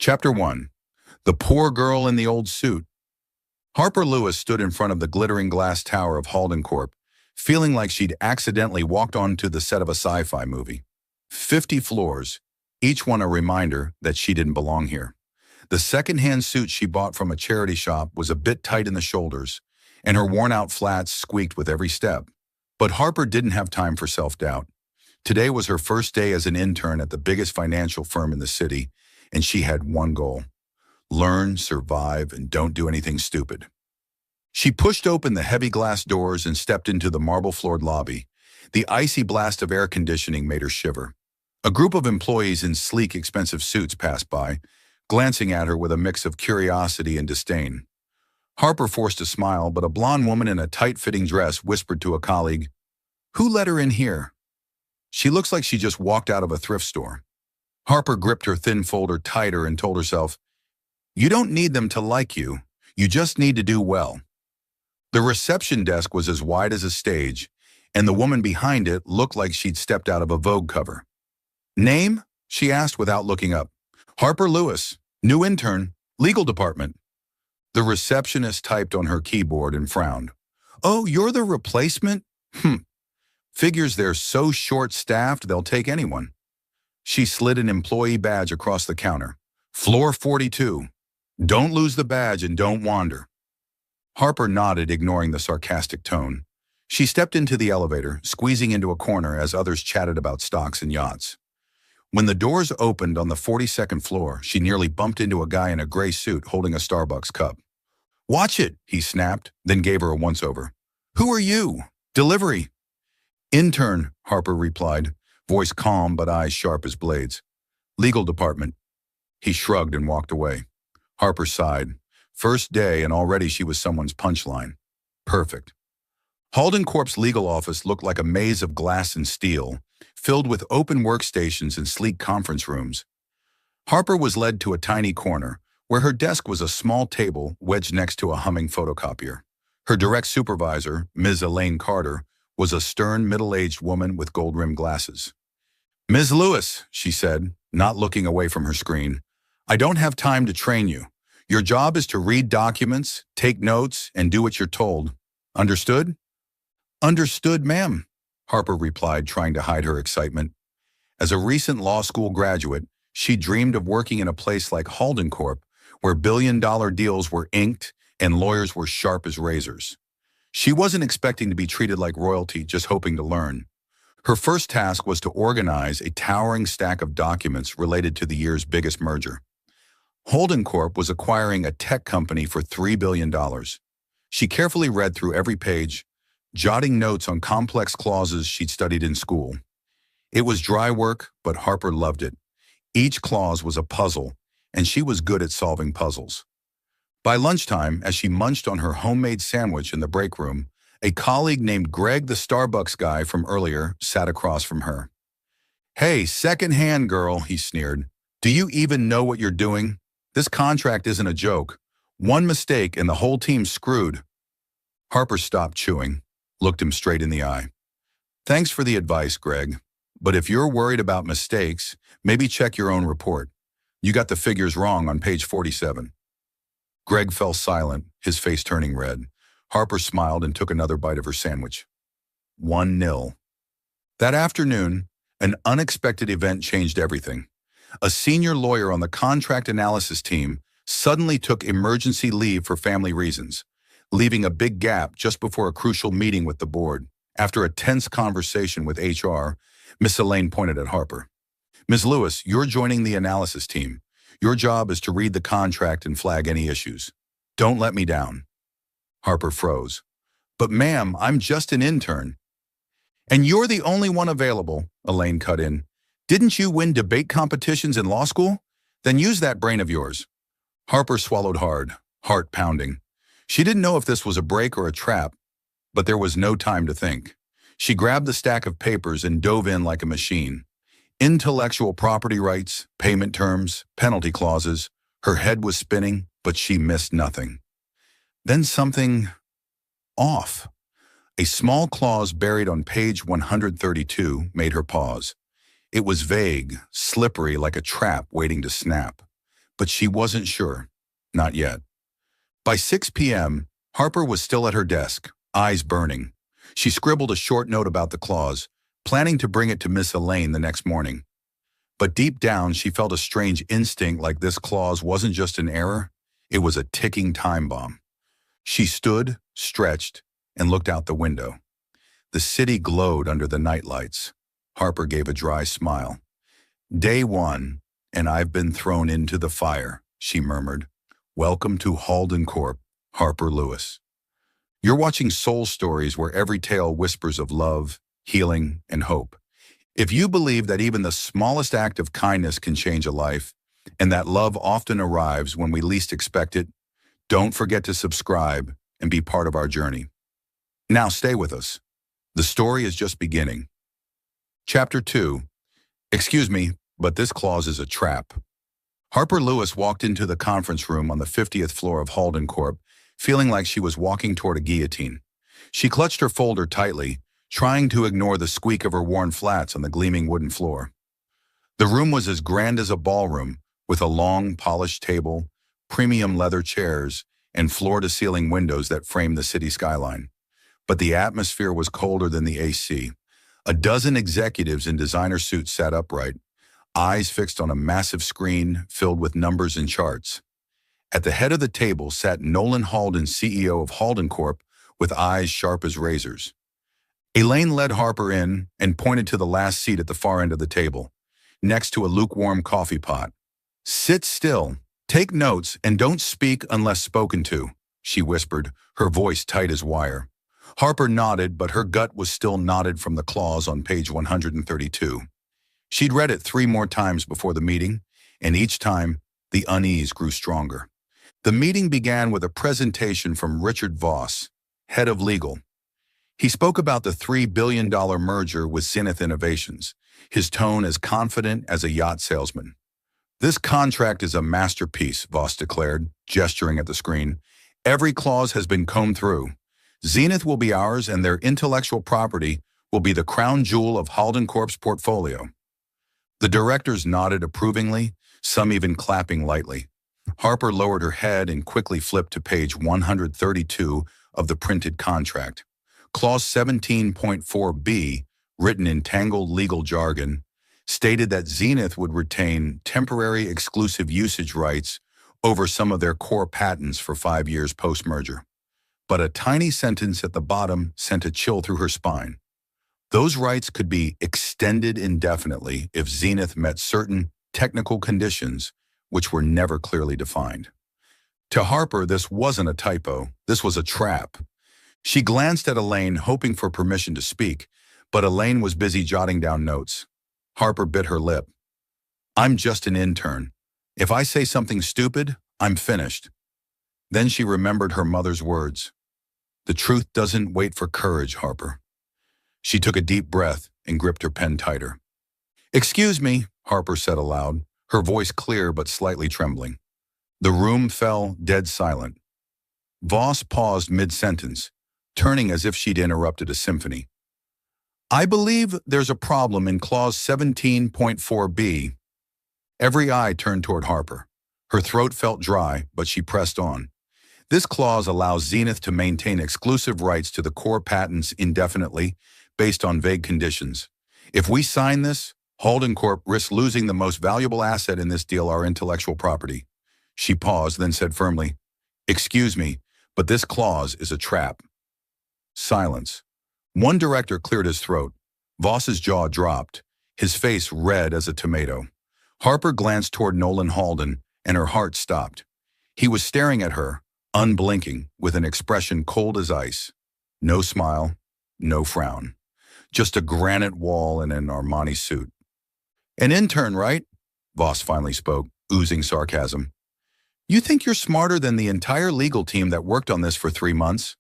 Chapter 1. The Poor Girl in the Old Suit. Harper Lewis stood in front of the glittering glass tower of Halden Corp, feeling like she'd accidentally walked onto the set of a sci-fi movie. 50 floors, each one a reminder that she didn't belong here. The second-hand suit she bought from a charity shop was a bit tight in the shoulders, and her worn-out flats squeaked with every step. But Harper didn't have time for self-doubt. Today was her first day as an intern at the biggest financial firm in the city, and she had one goal: learn, survive, and don't do anything stupid. She pushed open the heavy glass doors and stepped into the marble-floored lobby. The icy blast of air conditioning made her shiver. A group of employees in sleek, expensive suits passed by, glancing at her with a mix of curiosity and disdain. Harper forced a smile, but a blonde woman in a tight-fitting dress whispered to a colleague, "Who let her in here? She looks like she just walked out of a thrift store." Harper gripped her thin folder tighter and told herself, "You don't need them to like you. You just need to do well." The reception desk was as wide as a stage, and the woman behind it looked like she'd stepped out of a Vogue cover. "Name?" she asked without looking up. "Harper Lewis, new intern, legal department." The receptionist typed on her keyboard and frowned. "Oh, you're the replacement? Figures they're so short-staffed they'll take anyone." She slid an employee badge across the counter. "Floor 42. Don't lose the badge and don't wander." Harper nodded, ignoring the sarcastic tone. She stepped into the elevator, squeezing into a corner as others chatted about stocks and yachts. When the doors opened on the 42nd floor, she nearly bumped into a guy in a gray suit holding a Starbucks cup. "Watch it," he snapped, then gave her a once-over. "Who are you?" "Delivery." "Intern," Harper replied, voice calm but eyes sharp as blades. "Legal department." He shrugged and walked away. Harper sighed. First day and already she was someone's punchline. Perfect. Halden Corp's legal office looked like a maze of glass and steel, filled with open workstations and sleek conference rooms. Harper was led to a tiny corner, where her desk was a small table wedged next to a humming photocopier. Her direct supervisor, Ms. Elaine Carter, was a stern, middle-aged woman with gold-rimmed glasses. "Ms. Lewis," she said, not looking away from her screen, "I don't have time to train you. Your job is to read documents, take notes, and do what you're told. Understood?" "Understood, ma'am," Harper replied, trying to hide her excitement. As a recent law school graduate, she dreamed of working in a place like Halden Corp, where billion-dollar deals were inked and lawyers were sharp as razors. She wasn't expecting to be treated like royalty, just hoping to learn. Her first task was to organize a towering stack of documents related to the year's biggest merger. Halden Corp was acquiring a tech company for $3 billion. She carefully read through every page, jotting notes on complex clauses she'd studied in school. It was dry work, but Harper loved it. Each clause was a puzzle, and she was good at solving puzzles. By lunchtime, as she munched on her homemade sandwich in the break room, a colleague named Greg, the Starbucks guy from earlier, sat across from her. "Hey, second-hand girl," he sneered. "Do you even know what you're doing? This contract isn't a joke. One mistake and the whole team's screwed." Harper stopped chewing, looked him straight in the eye. "Thanks for the advice, Greg. But if you're worried about mistakes, maybe check your own report. You got the figures wrong on page 47. Greg fell silent, his face turning red. Harper smiled and took another bite of her sandwich. 1-0. That afternoon, an unexpected event changed everything. A senior lawyer on the contract analysis team suddenly took emergency leave for family reasons, leaving a big gap just before a crucial meeting with the board. After a tense conversation with HR, Miss Elaine pointed at Harper. "Ms. Lewis, you're joining the analysis team. Your job is to read the contract and flag any issues. Don't let me down." Harper froze. "But ma'am, I'm just an intern." "And you're the only one available," Elaine cut in. "Didn't you win debate competitions in law school? Then use that brain of yours." Harper swallowed hard, heart pounding. She didn't know if this was a break or a trap, but there was no time to think. She grabbed the stack of papers and dove in like a machine. Intellectual property rights, payment terms, penalty clauses. Her head was spinning, but she missed nothing. Then something off. A small clause buried on page 132 made her pause. It was vague, slippery like a trap waiting to snap. But she wasn't sure. Not yet. By 6 p.m., Harper was still at her desk, eyes burning. She scribbled a short note about the clause, planning to bring it to Miss Elaine the next morning. But deep down, she felt a strange instinct like this clause wasn't just an error, it was a ticking time bomb. She stood, stretched, and looked out the window. The city glowed under the nightlights. Harper gave a dry smile. Day one, and I've been thrown into the fire, she murmured. Welcome to Halden Corp, Harper Lewis. You're watching soul stories where every tale whispers of love, healing, and hope. If you believe that even the smallest act of kindness can change a life, and that love often arrives when we least expect it, don't forget to subscribe and be part of our journey. Now stay with us. The story is just beginning. Chapter 2. Excuse me, but this clause is a trap. Harper Lewis walked into the conference room on the 50th floor of Halden Corp, feeling like she was walking toward a guillotine. She clutched her folder tightly, trying to ignore the squeak of her worn flats on the gleaming wooden floor. The room was as grand as a ballroom, with a long, polished table, premium leather chairs, and floor-to-ceiling windows that framed the city skyline. But the atmosphere was colder than the AC. A dozen executives in designer suits sat upright, eyes fixed on a massive screen filled with numbers and charts. At the head of the table sat Nolan Halden, CEO of Halden Corp, with eyes sharp as razors. Elaine led Harper in and pointed to the last seat at the far end of the table, next to a lukewarm coffee pot. Sit still, take notes, and don't speak unless spoken to, she whispered, her voice tight as wire. Harper nodded, but her gut was still knotted from the clause on page 132. She'd read it 3 more times before the meeting, and each time, the unease grew stronger. The meeting began with a presentation from Richard Voss, head of legal. He spoke about the $3 billion merger with Zenith Innovations, his tone as confident as a yacht salesman. This contract is a masterpiece, Voss declared, gesturing at the screen. Every clause has been combed through. Zenith will be ours, and their intellectual property will be the crown jewel of Halden Corp's portfolio. The directors nodded approvingly, some even clapping lightly. Harper lowered her head and quickly flipped to page 132 of the printed contract. Clause 17.4b, written in tangled legal jargon, stated that Zenith would retain temporary exclusive usage rights over some of their core patents for 5 years post-merger. But a tiny sentence at the bottom sent a chill through her spine. Those rights could be extended indefinitely if Zenith met certain technical conditions which were never clearly defined. To Harper, this wasn't a typo, this was a trap. She glanced at Elaine, hoping for permission to speak, but Elaine was busy jotting down notes. Harper bit her lip. I'm just an intern. If I say something stupid, I'm finished. Then she remembered her mother's words. The truth doesn't wait for courage, Harper. She took a deep breath and gripped her pen tighter. Excuse me, Harper said aloud, her voice clear but slightly trembling. The room fell dead silent. Voss paused mid-sentence, turning as if she'd interrupted a symphony. I believe there's a problem in clause 17.4b. Every eye turned toward Harper. Her throat felt dry, but she pressed on. This clause allows Zenith to maintain exclusive rights to the core patents indefinitely, based on vague conditions. If we sign this, Halden Corp risks losing the most valuable asset in this deal, our intellectual property. She paused, then said firmly, Excuse me, but this clause is a trap. Silence. One director cleared his throat. Voss's jaw dropped, his face red as a tomato. Harper glanced toward Nolan Halden, and her heart stopped. He was staring at her, unblinking, with an expression cold as ice. No smile, no frown. Just a granite wall and an Armani suit. An intern, right? Voss finally spoke, oozing sarcasm. You think you're smarter than the entire legal team that worked on this for 3 months?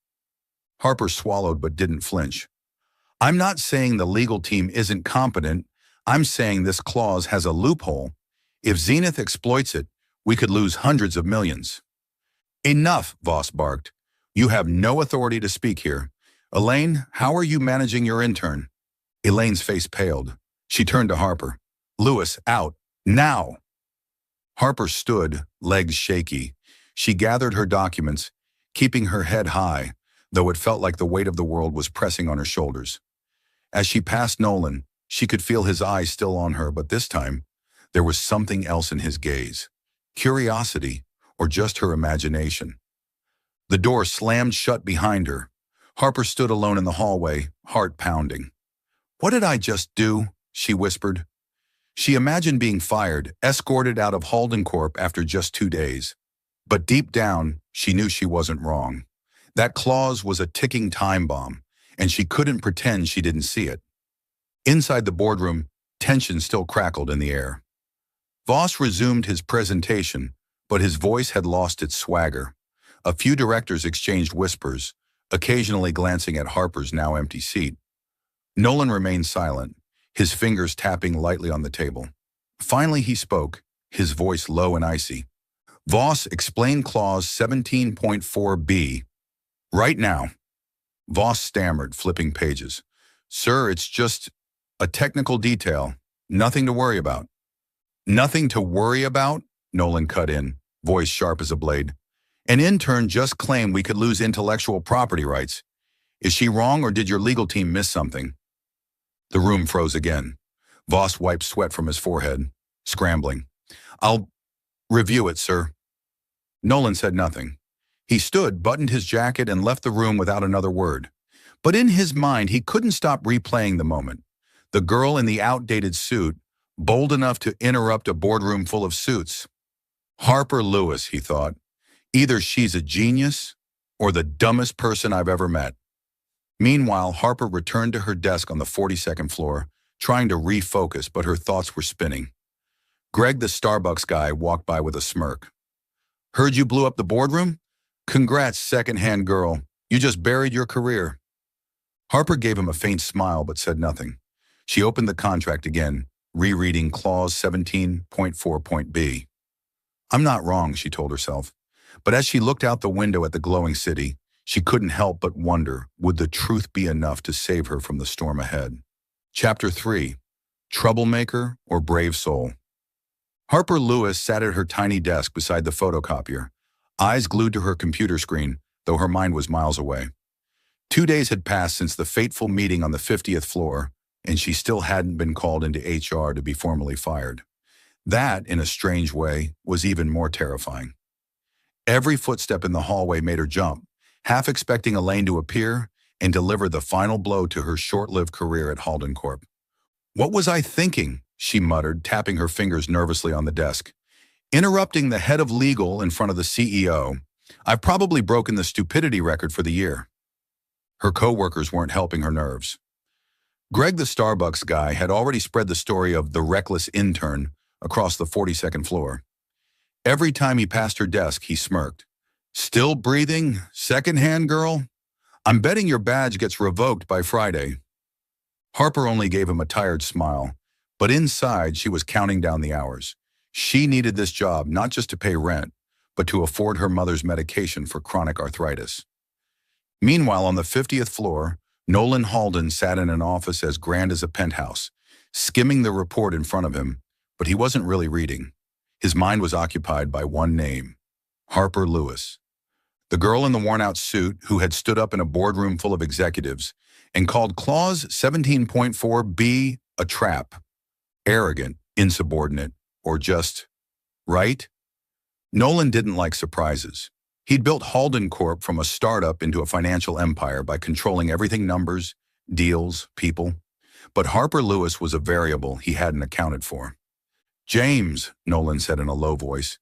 Harper swallowed but didn't flinch. I'm not saying the legal team isn't competent. I'm saying this clause has a loophole. If Zenith exploits it, we could lose hundreds of millions. Enough, Voss barked. You have no authority to speak here. Elaine, how are you managing your intern? Elaine's face paled. She turned to Harper. Lewis, out. Now! Harper stood, legs shaky. She gathered her documents, keeping her head high, though it felt like the weight of the world was pressing on her shoulders. As she passed Nolan, she could feel his eyes still on her, but this time, there was something else in his gaze. Curiosity, or just her imagination. The door slammed shut behind her. Harper stood alone in the hallway, heart pounding. "What did I just do?" she whispered. She imagined being fired, escorted out of Halden Corp after just 2 days. But deep down, she knew she wasn't wrong. That clause was a ticking time bomb, and she couldn't pretend she didn't see it. Inside the boardroom, tension still crackled in the air. Voss resumed his presentation, but his voice had lost its swagger. A few directors exchanged whispers, occasionally glancing at Harper's now empty seat. Nolan remained silent, his fingers tapping lightly on the table. Finally he spoke, his voice low and icy. "Voss, explain clause 17.4b. Right now." Voss stammered, flipping pages. "Sir, it's just a technical detail. Nothing to worry about." "Nothing to worry about?" Nolan cut in, voice sharp as a blade. "An intern just claimed we could lose intellectual property rights. Is she wrong, or did your legal team miss something?" The room froze again. Voss wiped sweat from his forehead, scrambling. "I'll review it, sir." Nolan said nothing. He stood, buttoned his jacket, and left the room without another word. But in his mind, he couldn't stop replaying the moment. The girl in the outdated suit, bold enough to interrupt a boardroom full of suits. Harper Lewis, he thought. Either she's a genius or the dumbest person I've ever met. Meanwhile, Harper returned to her desk on the 42nd floor, trying to refocus, but her thoughts were spinning. Greg, the Starbucks guy, walked by with a smirk. "Heard you blew up the boardroom? Congrats, second-hand girl. You just buried your career." Harper gave him a faint smile but said nothing. She opened the contract again, rereading clause 17.4.b. "I'm not wrong," she told herself. But as she looked out the window at the glowing city, she couldn't help but wonder, would the truth be enough to save her from the storm ahead? Chapter 3. Troublemaker or Brave Soul? Harper Lewis sat at her tiny desk beside the photocopier, eyes glued to her computer screen, though her mind was miles away. 2 days had passed since the fateful meeting on the 50th floor, and she still hadn't been called into HR to be formally fired. That, in a strange way, was even more terrifying. Every footstep in the hallway made her jump, half expecting Elaine to appear and deliver the final blow to her short-lived career at Halden Corp. "What was I thinking?" she muttered, tapping her fingers nervously on the desk. "Interrupting the head of legal in front of the CEO. I've probably broken the stupidity record for the year." Her co-workers weren't helping her nerves. Greg, the Starbucks guy, had already spread the story of the reckless intern across the 42nd floor. Every time he passed her desk, he smirked. "Still breathing, second-hand girl? I'm betting your badge gets revoked by Friday." Harper only gave him a tired smile, but inside she was counting down the hours. She needed this job not just to pay rent, but to afford her mother's medication for chronic arthritis. Meanwhile, on the 50th floor, Nolan Halden sat in an office as grand as a penthouse, skimming the report in front of him, but he wasn't really reading. His mind was occupied by one name, Harper Lewis. The girl in the worn-out suit who had stood up in a boardroom full of executives and called clause 17.4b a trap. Arrogant, insubordinate, or just right? Nolan didn't like surprises. He'd built Halden Corp from a startup into a financial empire by controlling everything numbers, deals, people. But Harper Lewis was a variable he hadn't accounted for. "James," Nolan said in a low voice.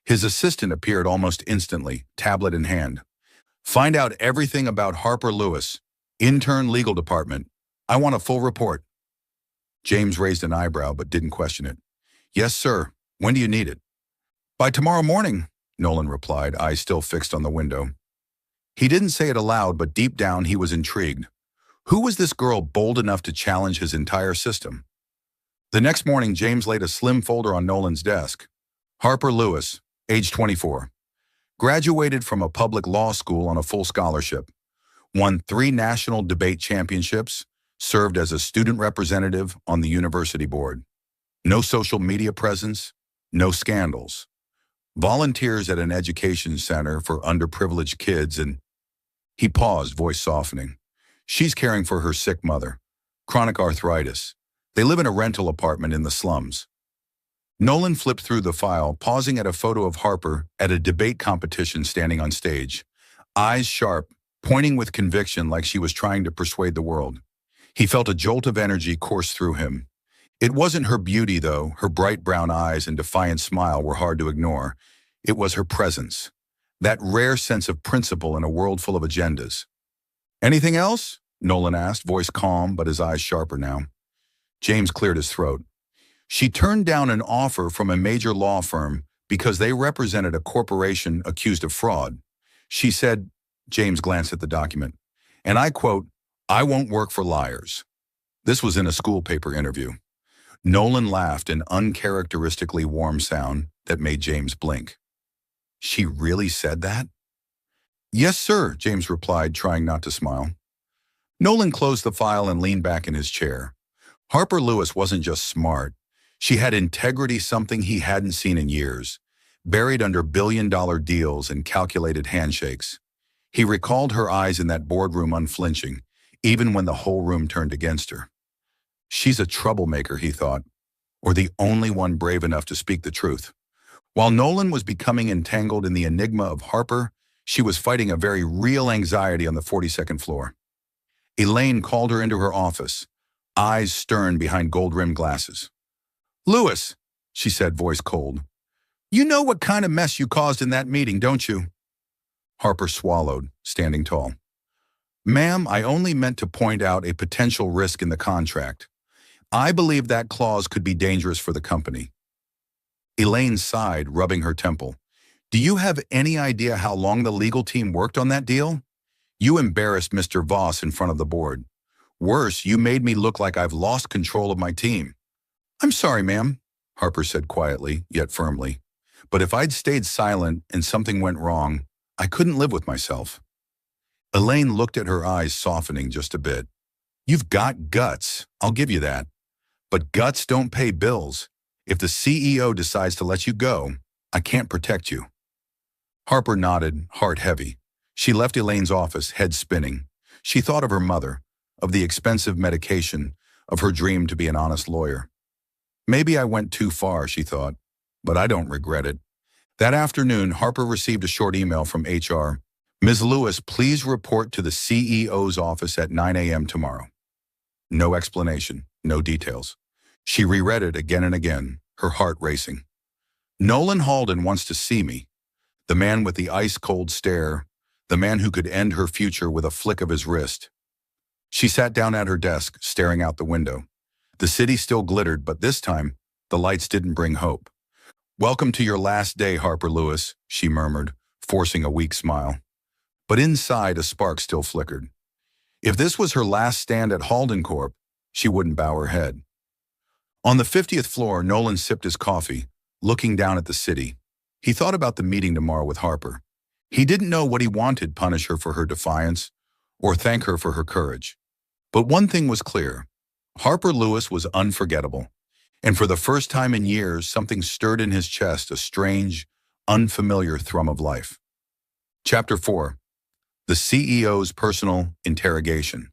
His assistant appeared almost instantly, tablet in hand. "Find out everything about Harper Lewis, intern legal department. I want a full report." James raised an eyebrow but didn't question it. "Yes, sir. When do you need it?" "By tomorrow morning," Nolan replied, eyes still fixed on the window. He didn't say it aloud, but deep down he was intrigued. Who was this girl bold enough to challenge his entire system? The next morning, James laid a slim folder on Nolan's desk. Harper Lewis, age 24. Graduated from a public law school on a full scholarship. Won 3 national debate championships. Served as a student representative on the university board. No social media presence. No scandals. Volunteers at an education center for underprivileged kids and he paused, voice softening. She's caring for her sick mother. Chronic arthritis. They live in a rental apartment in the slums. Nolan flipped through the file, pausing at a photo of Harper at a debate competition standing on stage. Eyes sharp, pointing with conviction like she was trying to persuade the world. He felt a jolt of energy course through him. It wasn't her beauty, though. Her bright brown eyes and defiant smile were hard to ignore. It was her presence. That rare sense of principle in a world full of agendas. "Anything else?" Nolan asked, voice calm but his eyes sharper now. James cleared his throat. She turned down an offer from a major law firm because they represented a corporation accused of fraud. She said, James glanced at the document, and I quote, "I won't work for liars." This was in a school paper interview. Nolan laughed, an uncharacteristically warm sound that made James blink. She really said that? "Yes, sir," James replied, trying not to smile. Nolan closed the file and leaned back in his chair. Harper Lewis wasn't just smart. She had integrity, something he hadn't seen in years, buried under billion-dollar deals and calculated handshakes. He recalled her eyes in that boardroom unflinching, even when the whole room turned against her. She's a troublemaker, he thought, or the only one brave enough to speak the truth. While Nolan was becoming entangled in the enigma of Harper, she was fighting a very real anxiety on the 42nd floor. Elaine called her into her office, eyes stern behind gold-rimmed glasses. "Lewis," she said, voice cold, "you know what kind of mess you caused in that meeting, don't you?" Harper swallowed, standing tall. "Ma'am, I only meant to point out a potential risk in the contract. I believe that clause could be dangerous for the company." Elaine sighed, rubbing her temple. "Do you have any idea how long the legal team worked on that deal? You embarrassed Mr. Voss in front of the board. Worse, you made me look like I've lost control of my team." "I'm sorry, ma'am," Harper said quietly, yet firmly. "But if I'd stayed silent and something went wrong, I couldn't live with myself." Elaine looked at her eyes, softening just a bit. "You've got guts, I'll give you that. But guts don't pay bills. If the CEO decides to let you go, I can't protect you." Harper nodded, heart heavy. She left Elaine's office, head spinning. She thought of her mother, of the expensive medication, of her dream to be an honest lawyer. Maybe I went too far, she thought, but I don't regret it. That afternoon, Harper received a short email from HR. "Ms. Lewis, please report to the CEO's office at 9 a.m. tomorrow." No explanation, no details. She reread it again and again, her heart racing. "Nolan Halden wants to see me. The man with the ice-cold stare, the man who could end her future with a flick of his wrist." She sat down at her desk, staring out the window. The city still glittered, but this time, the lights didn't bring hope. "Welcome to your last day, Harper Lewis," she murmured, forcing a weak smile. But inside, a spark still flickered. If this was her last stand at Halden Corp, she wouldn't bow her head. On the 50th floor, Nolan sipped his coffee, looking down at the city. He thought about the meeting tomorrow with Harper. He didn't know what he wanted: punish her for her defiance, or thank her for her courage. But one thing was clear. Harper Lewis was unforgettable. And for the first time in years, something stirred in his chest, a strange, unfamiliar thrum of life. Chapter 4. The CEO's Personal Interrogation.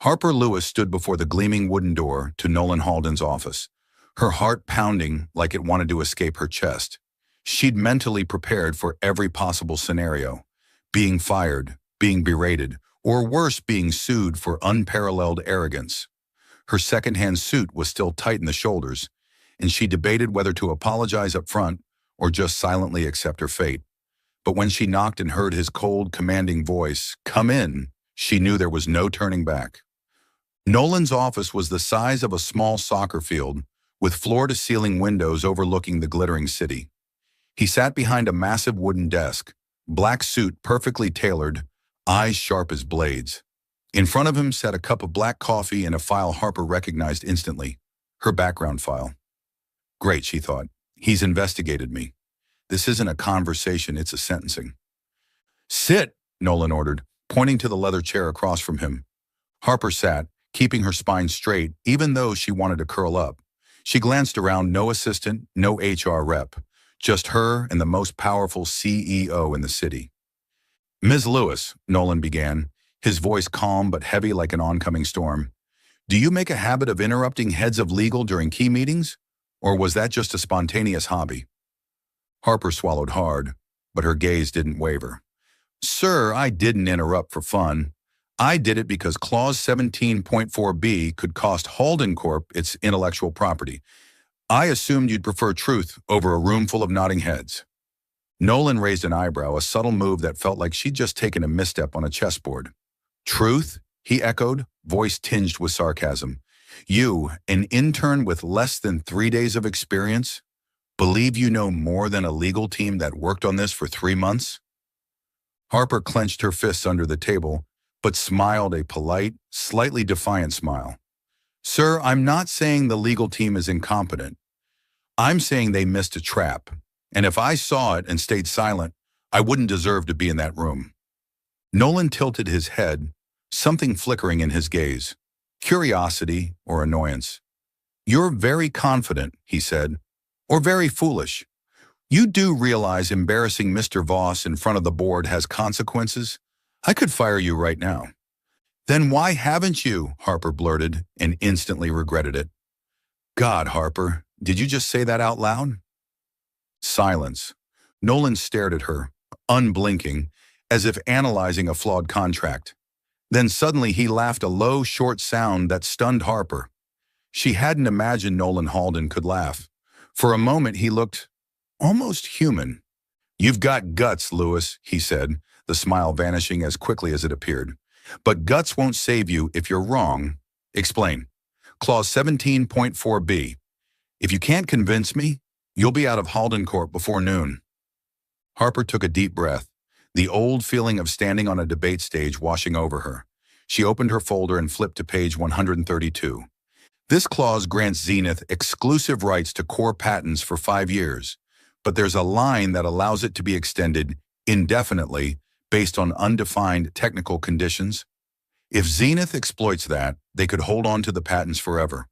Harper Lewis stood before the gleaming wooden door to Nolan Halden's office, her heart pounding like it wanted to escape her chest. She'd mentally prepared for every possible scenario: being fired, being berated, or worse, being sued for unparalleled arrogance. Her second-hand suit was still tight in the shoulders, and she debated whether to apologize up front or just silently accept her fate. But when she knocked and heard his cold, commanding voice, "Come in," she knew there was no turning back. Nolan's office was the size of a small soccer field, with floor-to-ceiling windows overlooking the glittering city. He sat behind a massive wooden desk, black suit perfectly tailored, eyes sharp as blades. In front of him sat a cup of black coffee and a file Harper recognized instantly, her background file. Great, she thought. He's investigated me. This isn't a conversation, it's a sentencing. "Sit," Nolan ordered, pointing to the leather chair across from him. Harper sat, keeping her spine straight, even though she wanted to curl up. She glanced around, no assistant, no HR rep, just her and the most powerful CEO in the city. Ms. Lewis, Nolan began, his voice calm but heavy like an oncoming storm. Do you make a habit of interrupting heads of legal during key meetings? Or was that just a spontaneous hobby? Harper swallowed hard, but her gaze didn't waver. Sir, I didn't interrupt for fun. I did it because Clause 17.4b could cost Halden Corp its intellectual property. I assumed you'd prefer truth over a room full of nodding heads. Nolan raised an eyebrow, a subtle move that felt like she'd just taken a misstep on a chessboard. Truth? He echoed, voice tinged with sarcasm. You, an intern with less than 3 days of experience, believe you know more than a legal team that worked on this for 3 months? Harper clenched her fists under the table, but smiled a polite, slightly defiant smile. Sir, I'm not saying the legal team is incompetent. I'm saying they missed a trap, and if I saw it and stayed silent, I wouldn't deserve to be in that room. Nolan tilted his head, something flickering in his gaze. Curiosity or annoyance. You're very confident, he said, or very foolish. You do realize embarrassing Mr. Voss in front of the board has consequences? I could fire you right now. Then why haven't you? Harper blurted and instantly regretted it. God, Harper, did you just say that out loud? Silence. Nolan stared at her, unblinking, as if analyzing a flawed contract. Then suddenly he laughed, a low, short sound that stunned Harper. She hadn't imagined Nolan Halden could laugh. For a moment he looked almost human. You've got guts, Lewis, he said, the smile vanishing as quickly as it appeared. But guts won't save you if you're wrong. Explain. Clause 17.4b. If you can't convince me, you'll be out of Halden Corp before noon. Harper took a deep breath, the old feeling of standing on a debate stage washing over her. She opened her folder and flipped to page 132. This clause grants Zenith exclusive rights to core patents for 5 years, but there's a line that allows it to be extended indefinitely based on undefined technical conditions. If Zenith exploits that, they could hold on to the patents forever.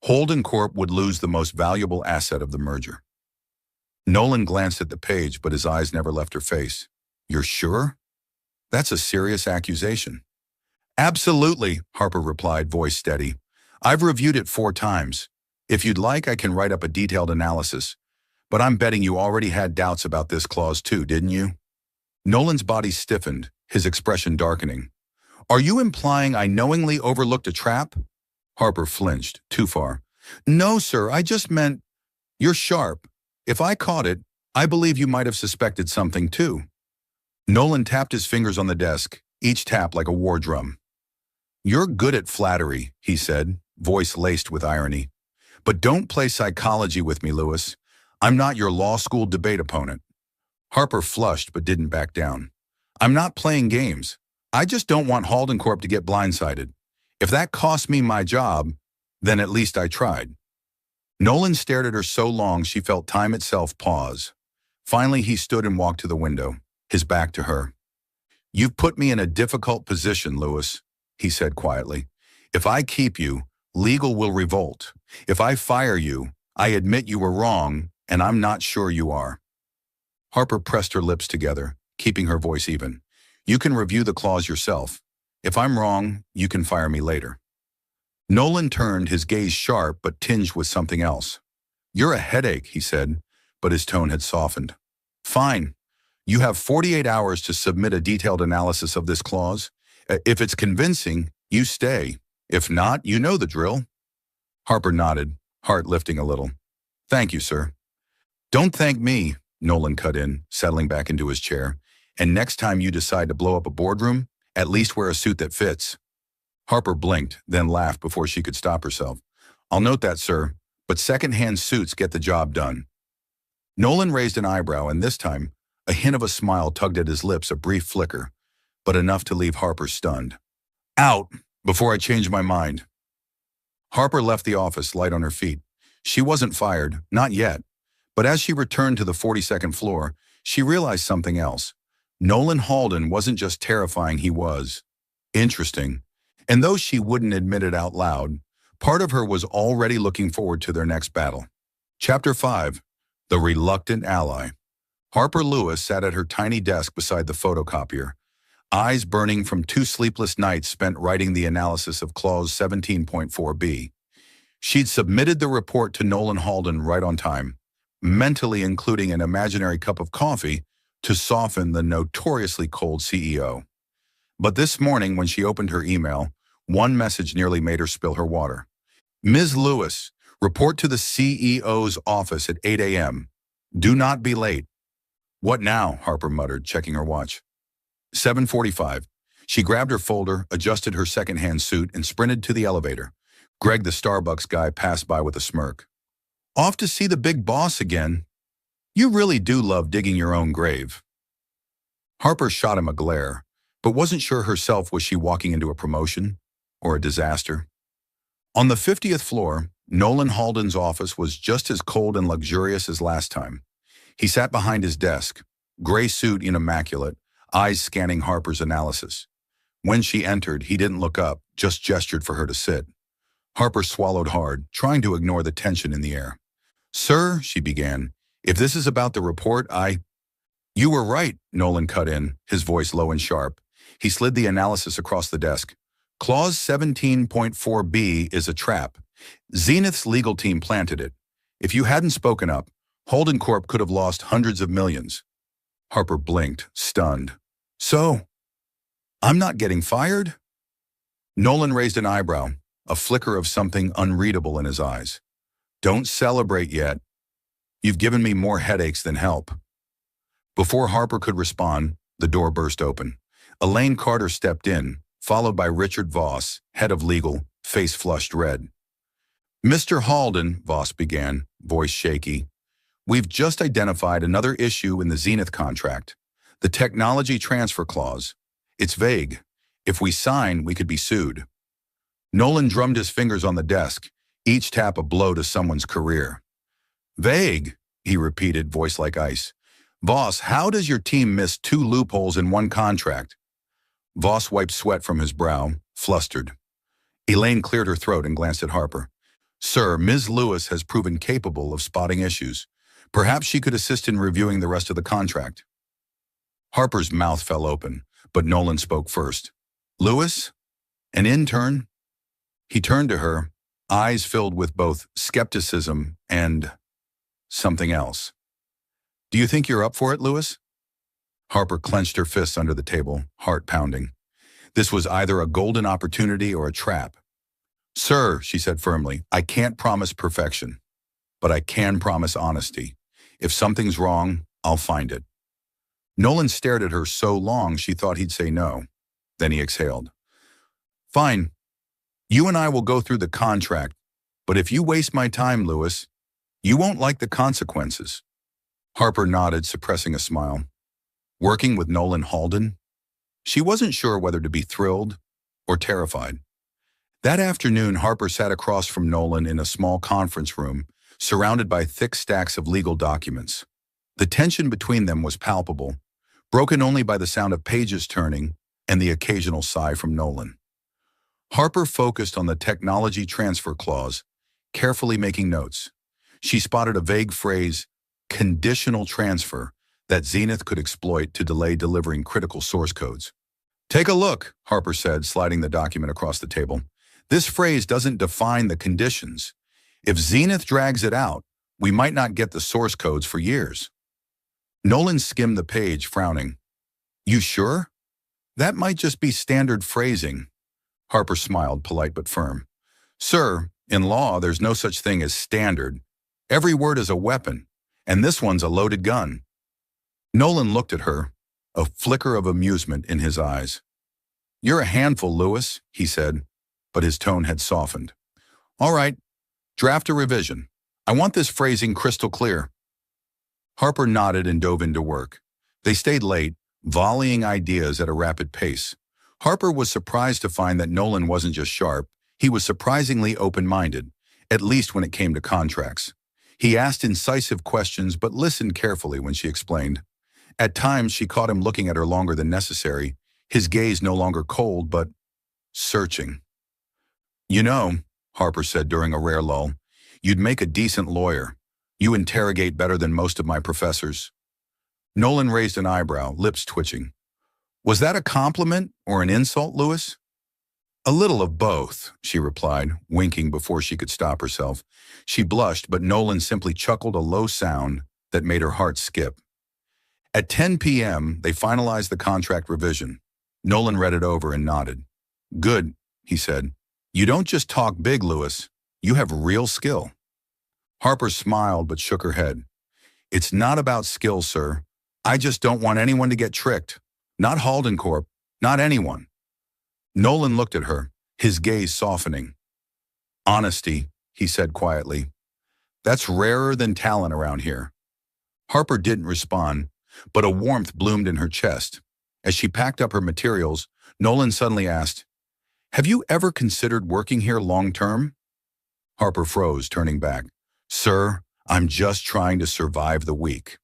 Halden Corp would lose the most valuable asset of the merger. Nolan glanced at the page, but his eyes never left her face. You're sure? That's a serious accusation. Absolutely, Harper replied, voice steady. I've reviewed it 4 times. If you'd like, I can write up a detailed analysis. But I'm betting you already had doubts about this clause too, didn't you? Nolan's body stiffened, his expression darkening. Are you implying I knowingly overlooked a trap? Harper flinched, too far. No, sir, I just meant, you're sharp. If I caught it, I believe you might have suspected something too. Nolan tapped his fingers on the desk, each tap like a war drum. You're good at flattery, he said, voice laced with irony. But don't play psychology with me, Lewis. I'm not your law school debate opponent. Harper flushed but didn't back down. I'm not playing games. I just don't want Halden Corp to get blindsided. If that cost me my job, then at least I tried. Nolan stared at her so long she felt time itself pause. Finally, he stood and walked to the window, his back to her. You've put me in a difficult position, Lewis, he said quietly. If I keep you, legal will revolt. If I fire you, I admit you were wrong, and I'm not sure you are. Harper pressed her lips together, keeping her voice even. You can review the clause yourself. If I'm wrong, you can fire me later. Nolan turned, his gaze sharp but tinged with something else. You're a headache, he said, but his tone had softened. Fine. You have 48 hours to submit a detailed analysis of this clause. If it's convincing, you stay. If not, you know the drill. Harper nodded, heart lifting a little. Thank you, sir. Don't thank me, Nolan cut in, settling back into his chair. And next time you decide to blow up a boardroom, at least wear a suit that fits. Harper blinked, then laughed before she could stop herself. I'll note that, sir, but second-hand suits get the job done. Nolan raised an eyebrow, and this time, a hint of a smile tugged at his lips, a brief flicker, but enough to leave Harper stunned. Out, before I change my mind. Harper left the office, light on her feet. She wasn't fired, not yet, but as she returned to the 42nd floor, she realized something else. Nolan Halden wasn't just terrifying, he was interesting. And though she wouldn't admit it out loud, Part of her was already looking forward to their next battle. Chapter 5. The Reluctant Ally. Harper Lewis sat at her tiny desk beside the photocopier, eyes burning from 2 sleepless nights spent writing the analysis of Clause 17.4b. She'd submitted the report to Nolan Halden right on time, mentally including an imaginary cup of coffee to soften the notoriously cold CEO. But this morning, when she opened her email, one message nearly made her spill her water. Ms. Lewis, report to the CEO's office at 8 a.m. Do not be late. What now? Harper muttered, checking her watch. 7:45. She grabbed her folder, adjusted her second-hand suit, and sprinted to the elevator. Greg, the Starbucks guy, passed by with a smirk. Off to see the big boss again? You really do love digging your own grave. Harper shot him a glare, but wasn't sure herself was she walking into a promotion or a disaster. On the 50th floor, Nolan Halden's office was just as cold and luxurious as last time. He sat behind his desk, gray suit and immaculate, eyes scanning Harper's analysis. When she entered, he didn't look up, just gestured for her to sit. Harper swallowed hard, trying to ignore the tension in the air. Sir, she began, if this is about the report, You were right, Nolan cut in, his voice low and sharp. He slid the analysis across the desk. Clause 17.4b is a trap. Zenith's legal team planted it. If you hadn't spoken up, Holden Corp could have lost hundreds of millions. Harper blinked, stunned. So, I'm not getting fired? Nolan raised an eyebrow, a flicker of something unreadable in his eyes. Don't celebrate yet. You've given me more headaches than help. Before Harper could respond, the door burst open. Elaine Carter stepped in, followed by Richard Voss, head of legal, face flushed red. Mr. Halden, Voss began, voice shaky, we've just identified another issue in the Zenith contract, the technology transfer clause. It's vague. If we sign, we could be sued. Nolan drummed his fingers on the desk, each tap a blow to someone's career. Vague, he repeated, voice like ice. Voss, how does your team miss 2 loopholes in one contract? Voss wiped sweat from his brow, flustered. Elaine cleared her throat and glanced at Harper. Sir, Ms. Lewis has proven capable of spotting issues. Perhaps she could assist in reviewing the rest of the contract. Harper's mouth fell open, but Nolan spoke first. Lewis? An intern? He turned to her, eyes filled with both skepticism and something else. Do you think you're up for it, Lewis? Harper clenched her fists under the table, heart pounding. This was either a golden opportunity or a trap. Sir, she said firmly, I can't promise perfection, but I can promise honesty. If something's wrong, I'll find it. Nolan stared at her so long she thought he'd say no. Then he exhaled. Fine. You and I will go through the contract, but if you waste my time, Lewis, you won't like the consequences. Harper nodded, suppressing a smile. Working with Nolan Halden? She wasn't sure whether to be thrilled or terrified. That afternoon, Harper sat across from Nolan in a small conference room, surrounded by thick stacks of legal documents. The tension between them was palpable, broken only by the sound of pages turning and the occasional sigh from Nolan. Harper focused on the technology transfer clause, carefully making notes. She spotted a vague phrase, conditional transfer, that Zenith could exploit to delay delivering critical source codes. Take a look, Harper said, sliding the document across the table. This phrase doesn't define the conditions. If Zenith drags it out, we might not get the source codes for years. Nolan skimmed the page, frowning. You sure? That might just be standard phrasing. Harper smiled, polite but firm. Sir, in law, there's no such thing as standard. Every word is a weapon, and this one's a loaded gun. Nolan looked at her, a flicker of amusement in his eyes. You're a handful, Lewis, he said, but his tone had softened. All right, draft a revision. I want this phrasing crystal clear. Harper nodded and dove into work. They stayed late, volleying ideas at a rapid pace. Harper was surprised to find that Nolan wasn't just sharp, he was surprisingly open-minded, at least when it came to contracts. He asked incisive questions but listened carefully when she explained. At times, she caught him looking at her longer than necessary, his gaze no longer cold but searching. You know, Harper said during a rare lull. "You'd make a decent lawyer. You interrogate better than most of my professors." Nolan raised an eyebrow, lips twitching. "Was that a compliment or an insult, Lewis?" "A little of both," she replied, winking before she could stop herself. She blushed, but Nolan simply chuckled a low sound that made her heart skip. At 10 p.m., they finalized the contract revision. Nolan read it over and nodded. "Good," he said. "You don't just talk big, Lewis. You have real skill." Harper smiled but shook her head. "It's not about skill, sir. I just don't want anyone to get tricked. Not Halden Corp. Not anyone." Nolan looked at her, his gaze softening. "Honesty," he said quietly. "That's rarer than talent around here." Harper didn't respond, but a warmth bloomed in her chest. As she packed up her materials, Nolan suddenly asked, "Have you ever considered working here long-term?" Harper froze, turning back. "Sir, I'm just trying to survive the week."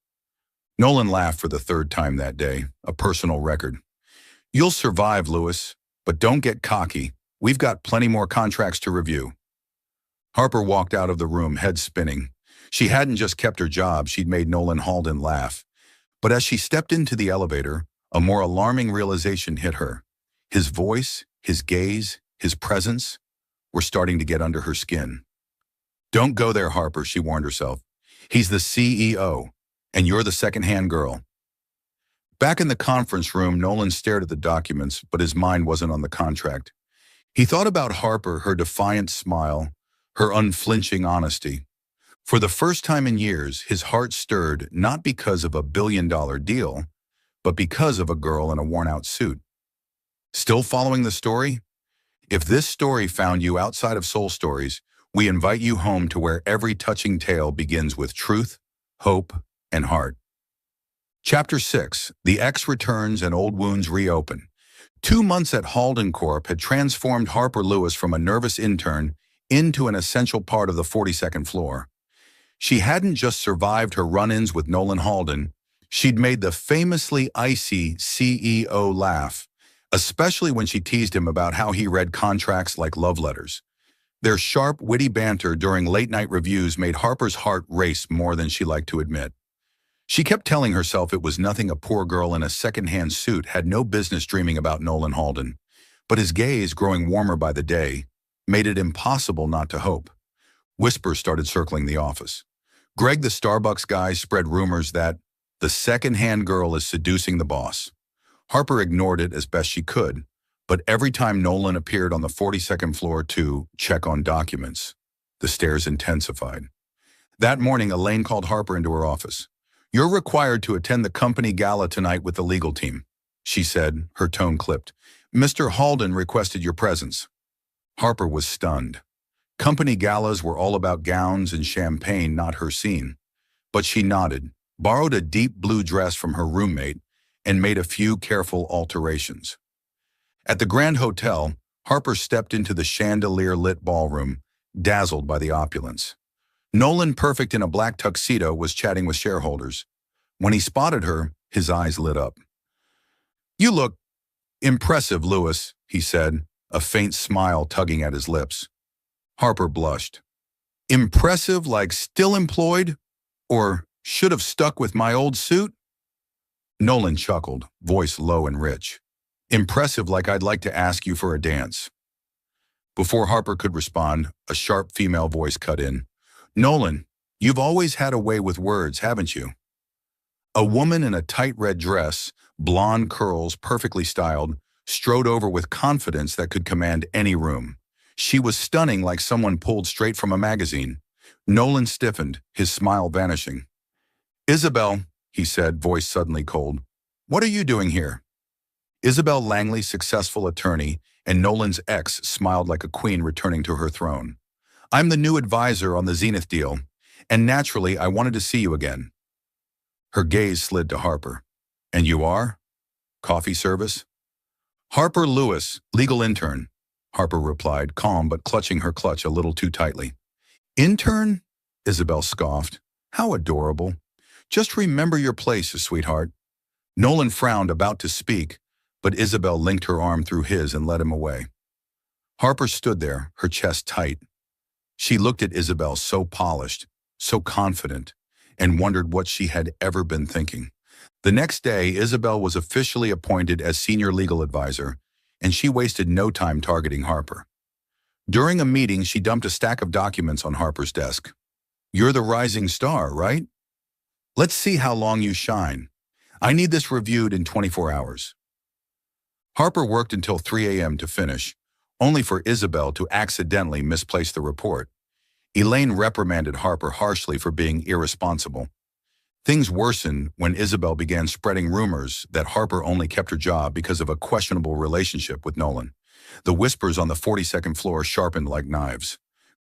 Nolan laughed for the third time that day, a personal record. "You'll survive, Lewis, but don't get cocky. We've got plenty more contracts to review." Harper walked out of the room, head spinning. She hadn't just kept her job, she'd made Nolan Halden laugh. But as she stepped into the elevator, a more alarming realization hit her. His voice, his gaze, his presence were starting to get under her skin. "Don't go there, Harper," she warned herself. "He's the CEO, and you're the second-hand girl." Back in the conference room, Nolan stared at the documents, but his mind wasn't on the contract. He thought about Harper, her defiant smile, her unflinching honesty. For the first time in years, his heart stirred not because of a billion-dollar deal, but because of a girl in a worn-out suit. Still following the story? If this story found you outside of Soul Stories, we invite you home to where every touching tale begins with truth, hope, and heart. Chapter 6, The Ex Returns and Old Wounds Reopen. 2 months at Halden Corp had transformed Harper Lewis from a nervous intern into an essential part of the 42nd floor. She hadn't just survived her run-ins with Nolan Halden, she'd made the famously icy CEO laugh, especially when she teased him about how he read contracts like love letters. Their sharp, witty banter during late-night reviews made Harper's heart race more than she liked to admit. She kept telling herself it was nothing a poor girl in a second-hand suit had no business dreaming about Nolan Halden, but his gaze, growing warmer by the day, made it impossible not to hope. Whispers started circling the office. Greg, the Starbucks guy, spread rumors that the second-hand girl is seducing the boss. Harper ignored it as best she could, but every time Nolan appeared on the 42nd floor to check on documents, the stares intensified. That morning, Elaine called Harper into her office. "You're required to attend the company gala tonight with the legal team," she said, her tone clipped. "Mr. Halden requested your presence." Harper was stunned. Company galas were all about gowns and champagne, not her scene. But she nodded, borrowed a deep blue dress from her roommate, and made a few careful alterations. At the Grand Hotel, Harper stepped into the chandelier-lit ballroom, dazzled by the opulence. Nolan, perfect in a black tuxedo, was chatting with shareholders. When he spotted her, his eyes lit up. "You look impressive, Lewis," he said, a faint smile tugging at his lips. Harper blushed. "Impressive like still employed? Or should have stuck with my old suit?" Nolan chuckled, voice low and rich. "Impressive like I'd like to ask you for a dance." Before Harper could respond, a sharp female voice cut in. "Nolan, you've always had a way with words, haven't you?" A woman in a tight red dress, blonde curls perfectly styled, strode over with confidence that could command any room. She was stunning, like someone pulled straight from a magazine. Nolan stiffened, his smile vanishing. "Isabel," he said, voice suddenly cold, "what are you doing here?" Isabel Langley, successful attorney, and Nolan's ex, smiled like a queen returning to her throne. "I'm the new advisor on the Zenith deal, and naturally I wanted to see you again." Her gaze slid to Harper. "And you are? Coffee service?" "Harper Lewis, legal intern," Harper replied, calm but clutching her clutch a little too tightly. "Intern?" Isabel scoffed. "How adorable. Just remember your place, sweetheart." Nolan frowned, about to speak, but Isabel linked her arm through his and led him away. Harper stood there, her chest tight, She looked at Isabel so polished, so confident, and wondered what she had ever been thinking. The next day, Isabel was officially appointed as senior legal advisor, and she wasted no time targeting Harper. During a meeting, she dumped a stack of documents on Harper's desk. "You're the rising star, right? Let's see how long you shine. I need this reviewed in 24 hours." Harper worked until 3 a.m. to finish, only for Isabel to accidentally misplace the report. Elaine reprimanded Harper harshly for being irresponsible. Things worsened when Isabel began spreading rumors that Harper only kept her job because of a questionable relationship with Nolan. The whispers on the 42nd floor sharpened like knives.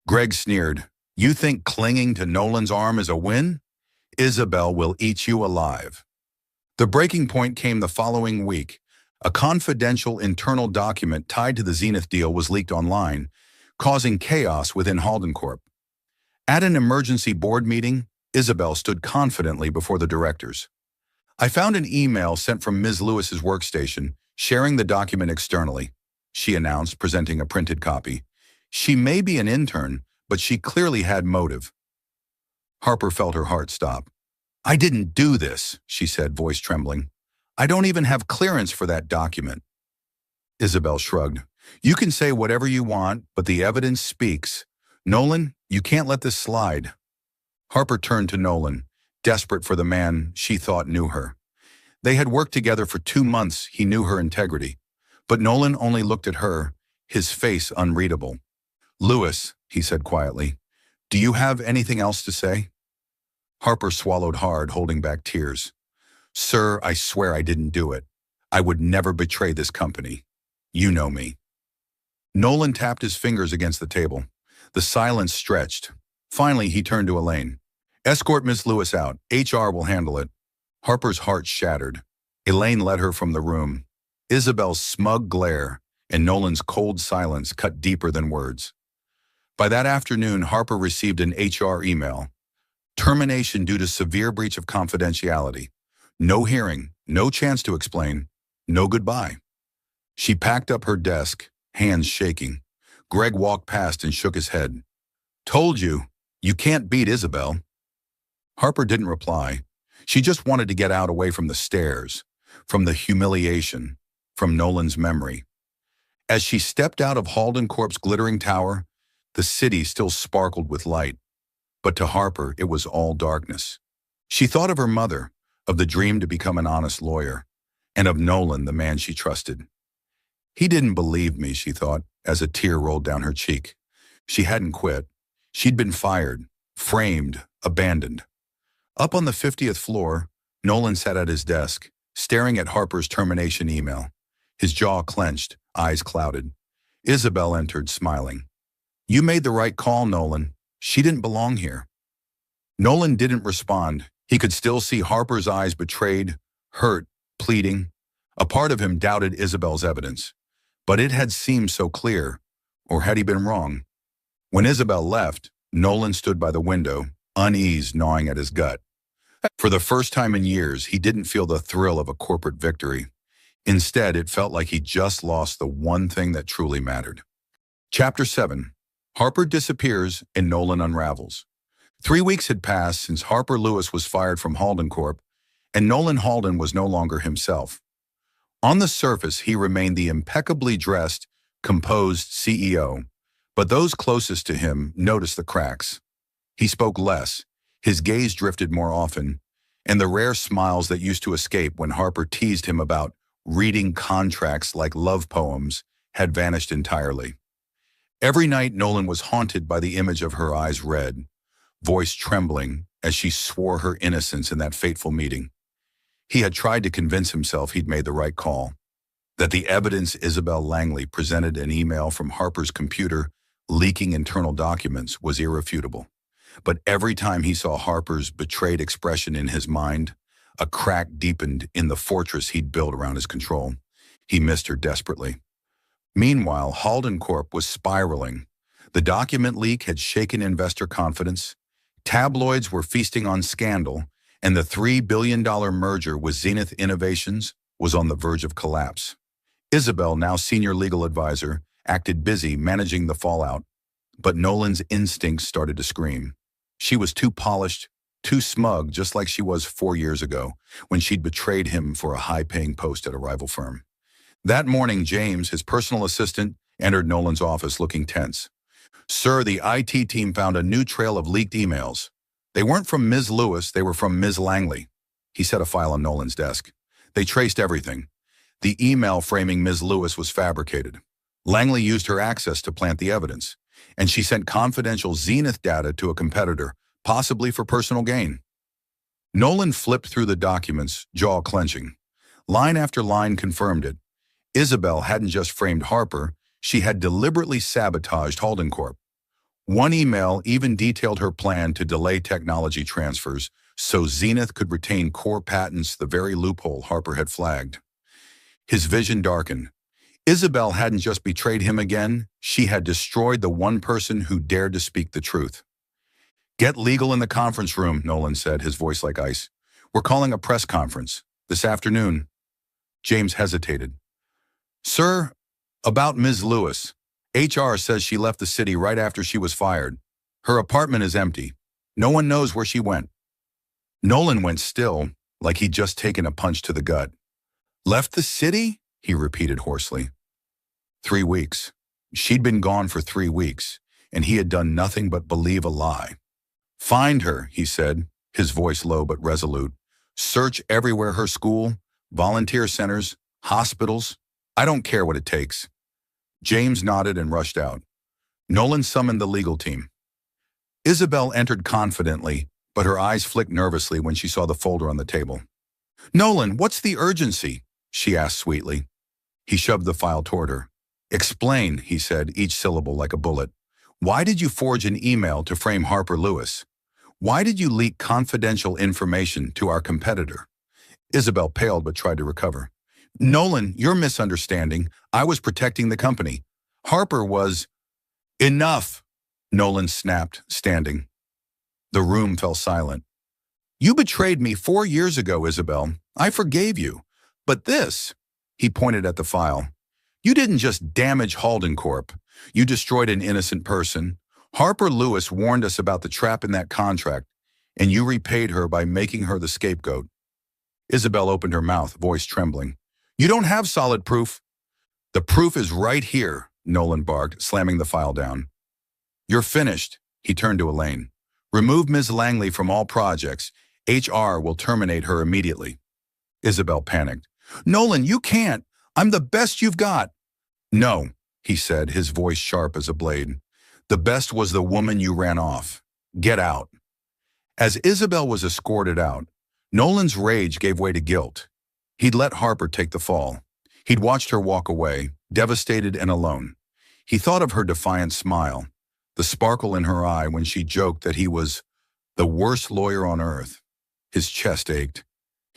Greg sneered, "You think clinging to Nolan's arm is a win? Isabel will eat you alive." The breaking point came the following week. A confidential internal document tied to the Zenith deal was leaked online, causing chaos within Halden Corp. At an emergency board meeting, Isabel stood confidently before the directors. "I found an email sent from Ms. Lewis's workstation, sharing the document externally," she announced, presenting a printed copy. "She may be an intern, but she clearly had motive." Harper felt her heart stop. "I didn't do this," she said, voice trembling. "I don't even have clearance for that document." Isabel shrugged. "You can say whatever you want, but the evidence speaks. Nolan, you can't let this slide." Harper turned to Nolan, desperate for the man she thought knew her. They had worked together for 2 months. He knew her integrity. But Nolan only looked at her, his face unreadable. "Lewis," he said quietly, "do you have anything else to say?" Harper swallowed hard, holding back tears. "Sir, I swear I didn't do it. I would never betray this company. You know me." Nolan tapped his fingers against the table. The silence stretched. Finally, he turned to Elaine. "Escort Miss Lewis out. HR will handle it." Harper's heart shattered. Elaine led her from the room. Isabel's smug glare and Nolan's cold silence cut deeper than words. By that afternoon, Harper received an HR email. Termination due to severe breach of confidentiality. No hearing, no chance to explain, no goodbye. She packed up her desk, hands shaking. Greg walked past and shook his head. "Told you, you can't beat Isabel." Harper didn't reply. She just wanted to get out away from the stares, from the humiliation, from Nolan's memory. As she stepped out of Halden Corp's glittering tower, the city still sparkled with light. But to Harper, it was all darkness. She thought of her mother, of the dream to become an honest lawyer, and of Nolan, the man she trusted. "He didn't believe me," she thought, as a tear rolled down her cheek. She hadn't quit. She'd been fired, framed, abandoned. Up on the 50th floor, Nolan sat at his desk, staring at Harper's termination email. His jaw clenched, eyes clouded. Isabel entered, smiling. "You made the right call, Nolan. She didn't belong here." Nolan didn't respond. He could still see Harper's eyes, betrayed, hurt, pleading. A part of him doubted Isabel's evidence. But it had seemed so clear. Or had he been wrong? When Isabel left, Nolan stood by the window, unease gnawing at his gut. For the first time in years, he didn't feel the thrill of a corporate victory. Instead, it felt like he just lost the one thing that truly mattered. Chapter 7. Harper disappears and Nolan unravels. 3 weeks had passed since Harper Lewis was fired from Halden Corp, and Nolan Halden was no longer himself. On the surface, he remained the impeccably dressed, composed CEO, but those closest to him noticed the cracks. He spoke less, his gaze drifted more often, and the rare smiles that used to escape when Harper teased him about reading contracts like love poems had vanished entirely. Every night, Nolan was haunted by the image of her eyes red, voice trembling as she swore her innocence in that fateful meeting. He had tried to convince himself he'd made the right call, that the evidence Isabel Langley presented an email from Harper's computer leaking internal documents was irrefutable. But every time he saw Harper's betrayed expression in his mind, a crack deepened in the fortress he'd built around his control. He missed her desperately. Meanwhile, Halden Corp was spiraling. The document leak had shaken investor confidence. Tabloids were feasting on scandal, and the $3 billion merger with Zenith Innovations was on the verge of collapse. Isabel, now senior legal advisor, acted busy managing the fallout. But Nolan's instincts started to scream. She was too polished, too smug, just like she was 4 years ago, when she'd betrayed him for a high-paying post at a rival firm. That morning, James, his personal assistant, entered Nolan's office looking tense. "Sir, the IT team found a new trail of leaked emails. They weren't from Ms. Lewis, they were from Ms. Langley." He set a file on Nolan's desk. "They traced everything. The email framing Ms. Lewis was fabricated. Langley used her access to plant the evidence, and she sent confidential Zenith data to a competitor, possibly for personal gain." Nolan flipped through the documents, jaw clenching. Line after line confirmed it. Isabel hadn't just framed Harper, she had deliberately sabotaged Halden Corp. One email even detailed her plan to delay technology transfers so Zenith could retain core patents, the very loophole Harper had flagged. His vision darkened. Isabel hadn't just betrayed him again, she had destroyed the one person who dared to speak the truth. "Get legal in the conference room," Nolan said, his voice like ice. "We're calling a press conference this afternoon." James hesitated. "Sir, about Ms. Lewis. HR says she left the city right after she was fired. Her apartment is empty. No one knows where she went." Nolan went still, like he'd just taken a punch to the gut. "Left the city?" he repeated hoarsely. 3 weeks. She'd been gone for 3 weeks, and he had done nothing but believe a lie. "Find her," he said, his voice low but resolute. "Search everywhere, her school, volunteer centers, hospitals. I don't care what it takes." James nodded and rushed out. Nolan summoned the legal team. Isabel entered confidently, but her eyes flicked nervously when she saw the folder on the table. "Nolan, what's the urgency?" she asked sweetly. He shoved the file toward her. "Explain," he said, each syllable like a bullet. "Why did you forge an email to frame Harper Lewis? Why did you leak confidential information to our competitor?" Isabel paled but tried to recover. "Nolan, you're misunderstanding. I was protecting the company. Harper was—" "Enough!" Nolan snapped, standing. The room fell silent. "You betrayed me 4 years ago, Isabel. I forgave you. But this," he pointed at the file, "you didn't just damage Halden Corp. You destroyed an innocent person. Harper Lewis warned us about the trap in that contract, and you repaid her by making her the scapegoat." Isabel opened her mouth, voice trembling. "You don't have solid proof." "The proof is right here," Nolan barked, slamming the file down. "You're finished," he turned to Elaine. "Remove Ms. Langley from all projects. HR will terminate her immediately." Isabel panicked. "Nolan, you can't. I'm the best you've got." "No," he said, his voice sharp as a blade. "The best was the woman you ran off. Get out." As Isabel was escorted out, Nolan's rage gave way to guilt. He'd let Harper take the fall. He'd watched her walk away, devastated and alone. He thought of her defiant smile, the sparkle in her eye when she joked that he was the worst lawyer on earth. His chest ached.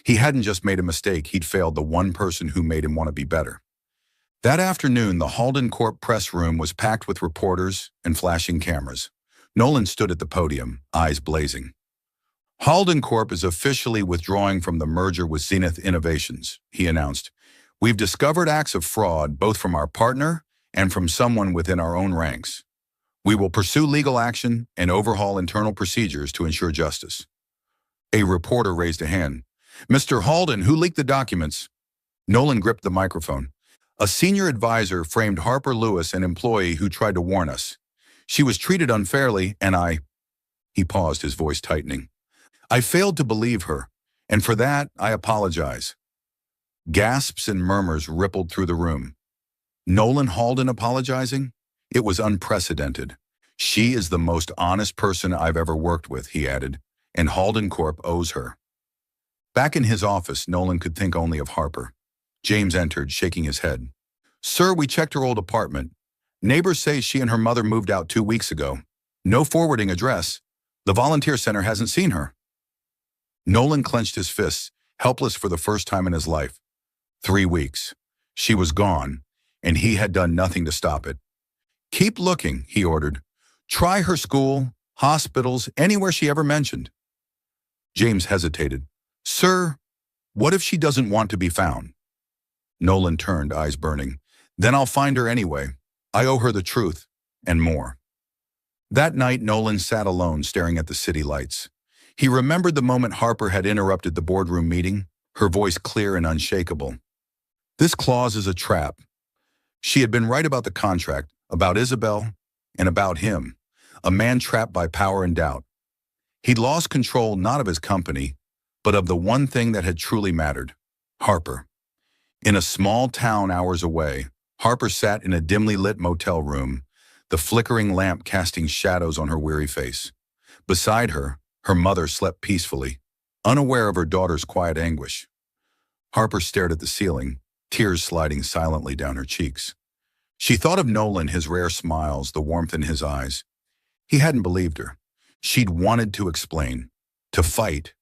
He hadn't just made a mistake, he'd failed the one person who made him want to be better. That afternoon, the Halden Corp press room was packed with reporters and flashing cameras. Nolan stood at the podium, eyes blazing. "Halden Corp is officially withdrawing from the merger with Zenith Innovations," he announced. "We've discovered acts of fraud, both from our partner and from someone within our own ranks. We will pursue legal action and overhaul internal procedures to ensure justice." A reporter raised a hand. "Mr. Halden, who leaked the documents?" Nolan gripped the microphone. "A senior advisor framed Harper Lewis, an employee who tried to warn us. She was treated unfairly, and I—" He paused, his voice tightening. "I failed to believe her, and for that, I apologize." Gasps and murmurs rippled through the room. Nolan Halden apologizing? It was unprecedented. "She is the most honest person I've ever worked with," he added, "and Halden Corp owes her." Back in his office, Nolan could think only of Harper. James entered, shaking his head. "Sir, we checked her old apartment. Neighbors say she and her mother moved out 2 weeks ago. No forwarding address. The volunteer center hasn't seen her." Nolan clenched his fists, helpless for the first time in his life. 3 weeks. She was gone, and he had done nothing to stop it. "Keep looking," he ordered. "Try her school, hospitals, anywhere she ever mentioned." James hesitated. "Sir, what if she doesn't want to be found?" Nolan turned, eyes burning. "Then I'll find her anyway. I owe her the truth, and more." That night, Nolan sat alone staring at the city lights. He remembered the moment Harper had interrupted the boardroom meeting, her voice clear and unshakable. This clause is a trap. She had been right about the contract, about Isabel, and about him, a man trapped by power and doubt. He'd lost control not of his company, but of the one thing that had truly mattered, Harper. In a small town hours away, Harper sat in a dimly lit motel room, the flickering lamp casting shadows on her weary face. Beside her, her mother slept peacefully, unaware of her daughter's quiet anguish. Harper stared at the ceiling, tears sliding silently down her cheeks. She thought of Nolan, his rare smiles, the warmth in his eyes. He hadn't believed her. She'd wanted to explain, to fight,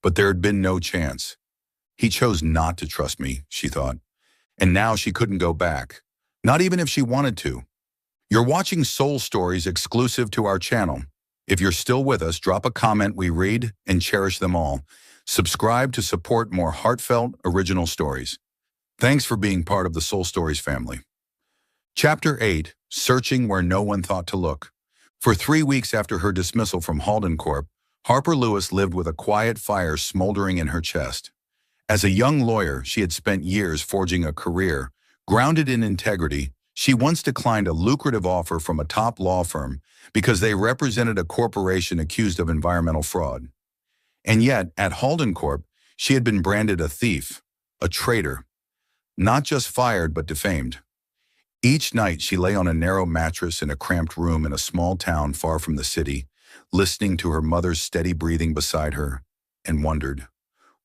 but there had been no chance. He chose not to trust me, she thought, and now she couldn't go back, not even if she wanted to. You're watching Soul Stories exclusive to our channel. If you're still with us, drop a comment. We read and cherish them all. Subscribe to support more heartfelt, original stories. Thanks for being part of the Soul Stories family. Chapter 8, Searching Where No One Thought to Look. For 3 weeks after her dismissal from Halden Corp, Harper Lewis lived with a quiet fire smoldering in her chest. As a young lawyer, she had spent years forging a career. Grounded in integrity, she once declined a lucrative offer from a top law firm because they represented a corporation accused of environmental fraud. And yet, at Halden Corp, she had been branded a thief, a traitor. Not just fired, but defamed. Each night, she lay on a narrow mattress in a cramped room in a small town far from the city, listening to her mother's steady breathing beside her, and wondered,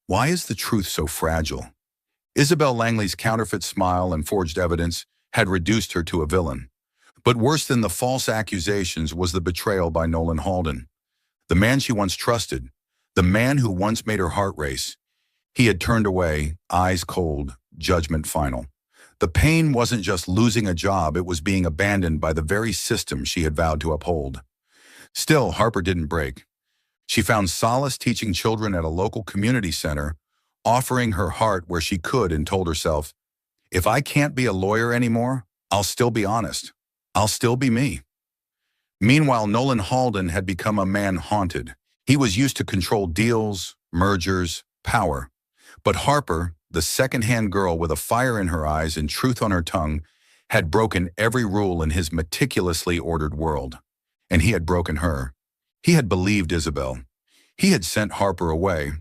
why is the truth so fragile? Isabel Langley's counterfeit smile and forged evidence had reduced her to a villain. But worse than the false accusations was the betrayal by Nolan Halden, the man she once trusted, the man who once made her heart race. He had turned away, eyes cold, judgment final. The pain wasn't just losing a job, it was being abandoned by the very system she had vowed to uphold. Still, Harper didn't break. She found solace teaching children at a local community center, offering her heart where she could, and told herself, if I can't be a lawyer anymore, I'll still be honest. I'll still be me. Meanwhile, Nolan Halden had become a man haunted. He was used to control deals, mergers, power. But Harper, the second-hand girl with a fire in her eyes and truth on her tongue, had broken every rule in his meticulously ordered world. And he had broken her. He had believed Isabel. He had sent Harper away.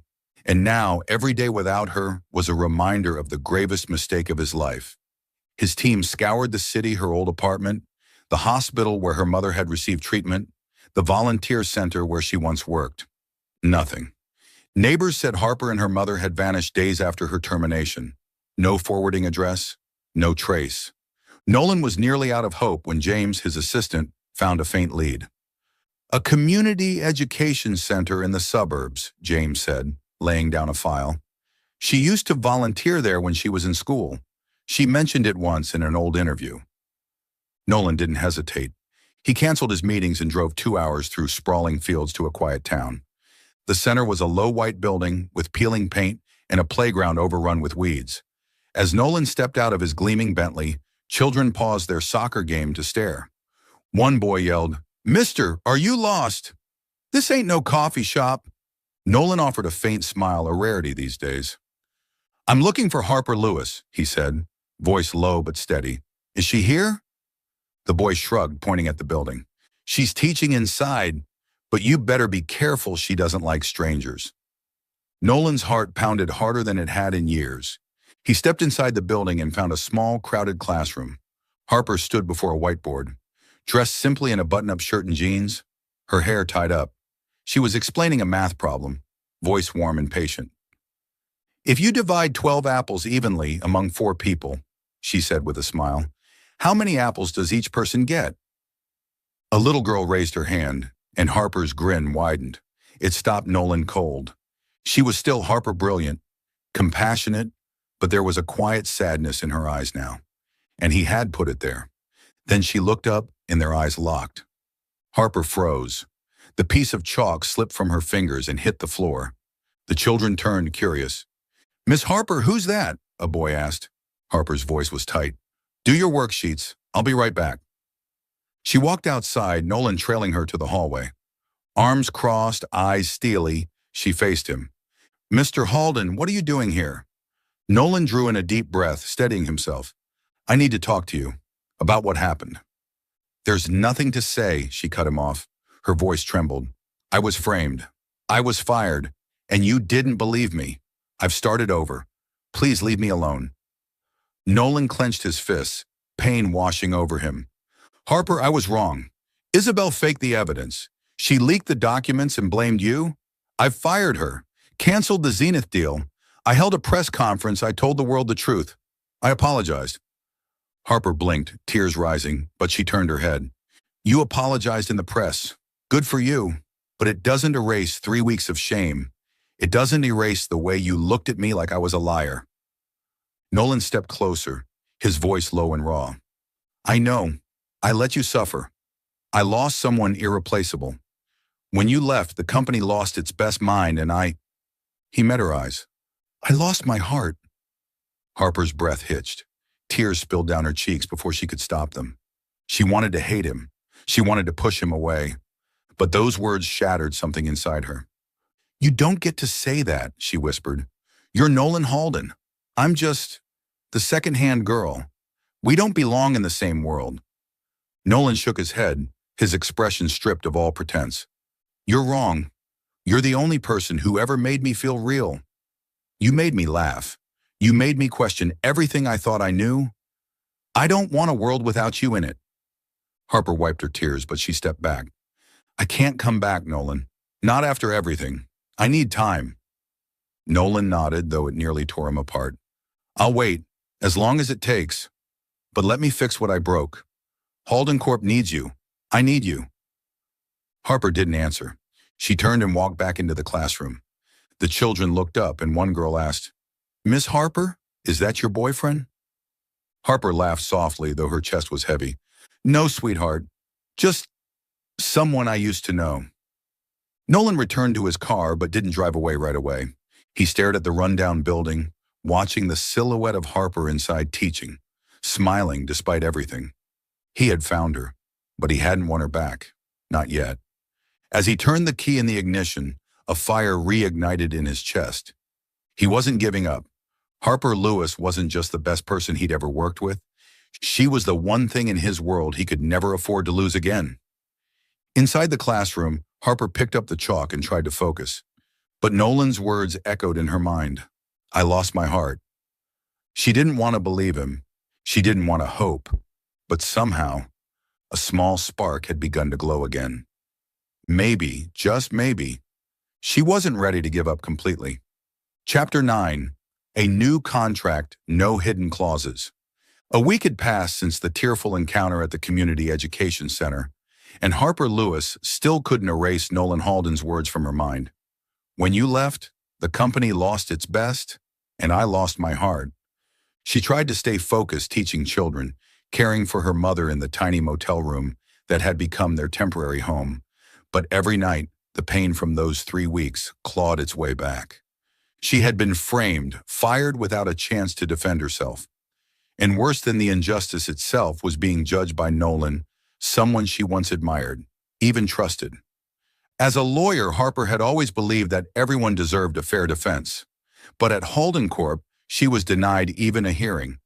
And now, every day without her was a reminder of the gravest mistake of his life. His team scoured the city, her old apartment, the hospital where her mother had received treatment, the volunteer center where she once worked. Nothing. Neighbors said Harper and her mother had vanished days after her termination. No forwarding address, no trace. Nolan was nearly out of hope when James, his assistant, found a faint lead. A community education center in the suburbs, James said, laying down a file. She used to volunteer there when she was in school. She mentioned it once in an old interview. Nolan didn't hesitate. He canceled his meetings and drove 2 hours through sprawling fields to a quiet town. The center was a low white building with peeling paint and a playground overrun with weeds. As Nolan stepped out of his gleaming Bentley, children paused their soccer game to stare. One boy yelled, "Mister, are you lost? This ain't no coffee shop." Nolan offered a faint smile, a rarity these days. "I'm looking for Harper Lewis," he said, voice low but steady. "Is she here?" The boy shrugged, pointing at the building. "She's teaching inside, but you better be careful she doesn't like strangers." Nolan's heart pounded harder than it had in years. He stepped inside the building and found a small, crowded classroom. Harper stood before a whiteboard. Dressed simply in a button-up shirt and jeans, her hair tied up. She was explaining a math problem, voice warm and patient. "If you divide 12 apples evenly among 4 people," she said with a smile, "how many apples does each person get?" A little girl raised her hand, and Harper's grin widened. It stopped Nolan cold. She was still Harper brilliant, compassionate, but there was a quiet sadness in her eyes now. And he had put it there. Then she looked up, and their eyes locked. Harper froze. The piece of chalk slipped from her fingers and hit the floor. The children turned, curious. "Miss Harper, who's that?" a boy asked. Harper's voice was tight. "Do your worksheets. I'll be right back." She walked outside, Nolan trailing her to the hallway. Arms crossed, eyes steely, she faced him. "Mr. Halden, what are you doing here?" Nolan drew in a deep breath, steadying himself. "I need to talk to you about what happened." "There's nothing to say," she cut him off. Her voice trembled. "I was framed. I was fired. And you didn't believe me. I've started over. Please leave me alone." Nolan clenched his fists, pain washing over him. "Harper, I was wrong. Isabel faked the evidence. She leaked the documents and blamed you. I've fired her, canceled the Zenith deal. I held a press conference. I told the world the truth. I apologized." Harper blinked, tears rising, but she turned her head. "You apologized in the press. Good for you. But it doesn't erase 3 weeks of shame. It doesn't erase the way you looked at me like I was a liar." Nolan stepped closer, his voice low and raw. "I know. I let you suffer. I lost someone irreplaceable. When you left, the company lost its best mind and I—" He met her eyes. "I lost my heart." Harper's breath hitched. Tears spilled down her cheeks before she could stop them. She wanted to hate him. She wanted to push him away. But those words shattered something inside her. "You don't get to say that," she whispered. "You're Nolan Halden. I'm just the second-hand girl. We don't belong in the same world." Nolan shook his head, his expression stripped of all pretense. "You're wrong. You're the only person who ever made me feel real. You made me laugh. You made me question everything I thought I knew. I don't want a world without you in it." Harper wiped her tears, but she stepped back. "I can't come back, Nolan. Not after everything. I need time." Nolan nodded, though it nearly tore him apart. "I'll wait, as long as it takes. But let me fix what I broke. Halden Corp needs you. I need you." Harper didn't answer. She turned and walked back into the classroom. The children looked up, and one girl asked, "Miss Harper, is that your boyfriend?" Harper laughed softly, though her chest was heavy. "No, sweetheart. Just someone I used to know." Nolan returned to his car but didn't drive away right away. He stared at the rundown building, watching the silhouette of Harper inside teaching, smiling despite everything. He had found her, but he hadn't won her back. Not yet. As he turned the key in the ignition, a fire reignited in his chest. He wasn't giving up. Harper Lewis wasn't just the best person he'd ever worked with. She was the one thing in his world he could never afford to lose again. Inside the classroom, Harper picked up the chalk and tried to focus. But Nolan's words echoed in her mind. "I lost my heart." She didn't want to believe him. She didn't want to hope. But somehow, a small spark had begun to glow again. Maybe, just maybe, she wasn't ready to give up completely. Chapter 9. A new contract, no hidden clauses. A week had passed since the tearful encounter at the Community Education Center, and Harper Lewis still couldn't erase Nolan Halden's words from her mind. "When you left, the company lost its best, and I lost my heart." She tried to stay focused teaching children, caring for her mother in the tiny motel room that had become their temporary home. But every night, the pain from those 3 weeks clawed its way back. She had been framed, fired without a chance to defend herself. And worse than the injustice itself was being judged by Nolan, someone she once admired, even trusted. As a lawyer, Harper had always believed that everyone deserved a fair defense. But at Halden Corp, she was denied even a hearing.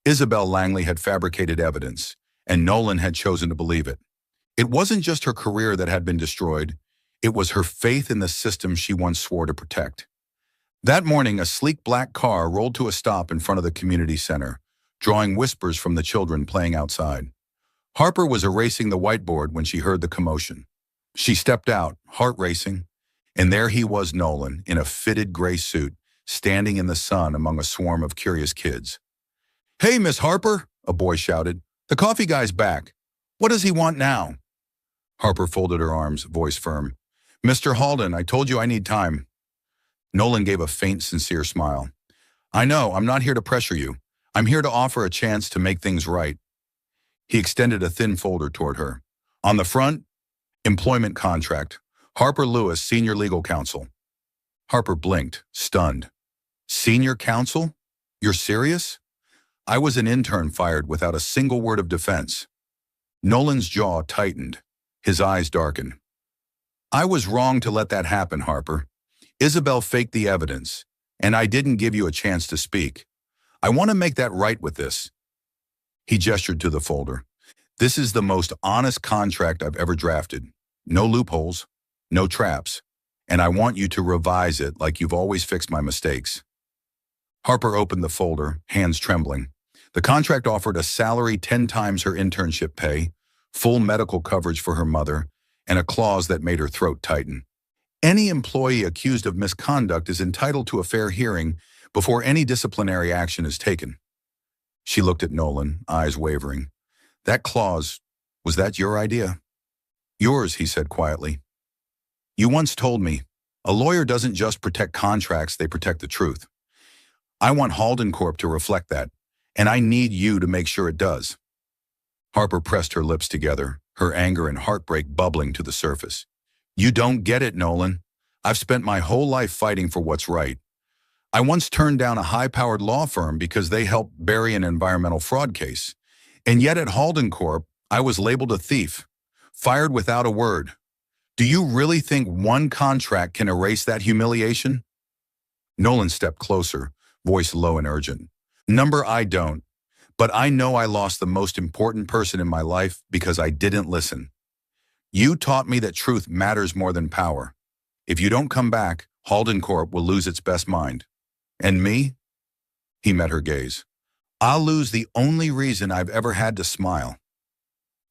Isabel Langley had fabricated evidence, and Nolan had chosen to believe it. It wasn't just her career that had been destroyed. It was her faith in the system she once swore to protect. That morning, a sleek black car rolled to a stop in front of the community center, drawing whispers from the children playing outside. Harper was erasing the whiteboard when she heard the commotion. She stepped out, heart racing, and there he was, Nolan, in a fitted gray suit, standing in the sun among a swarm of curious kids. "Hey, Miss Harper," a boy shouted. "The coffee guy's back. What does he want now?" Harper folded her arms, voice firm. "Mr. Halden, I told you I need time." Nolan gave a faint, sincere smile. "I know, I'm not here to pressure you. I'm here to offer a chance to make things right." He extended a thin folder toward her. On the front, employment contract. Harper Lewis, Senior Legal Counsel. Harper blinked, stunned. "Senior counsel? You're serious? I was an intern fired without a single word of defense." Nolan's jaw tightened. His eyes darkened. I was wrong to let that happen, Harper. Isabel faked the evidence, and I didn't give you a chance to speak. I want to make that right with this. He gestured to the folder. This is the most honest contract I've ever drafted. No loopholes, no traps, and I want you to revise it like you've always fixed my mistakes. Harper opened the folder, hands trembling. The contract offered a salary 10 times her internship pay, full medical coverage for her mother, and a clause that made her throat tighten. Any employee accused of misconduct is entitled to a fair hearing before any disciplinary action is taken. She looked at Nolan, eyes wavering. That clause, was that your idea? Yours, he said quietly. You once told me, a lawyer doesn't just protect contracts, they protect the truth. I want Halden Corp to reflect that, and I need you to make sure it does. Harper pressed her lips together, her anger and heartbreak bubbling to the surface. You don't get it, Nolan. I've spent my whole life fighting for what's right. I once turned down a high-powered law firm because they helped bury an environmental fraud case. And yet at Halden Corp, I was labeled a thief, fired without a word. Do you really think one contract can erase that humiliation? Nolan stepped closer, voice low and urgent. Number, I don't. But I know I lost the most important person in my life because I didn't listen. You taught me that truth matters more than power. If you don't come back, Halden Corp will lose its best mind. And me? He met her gaze. I'll lose the only reason I've ever had to smile.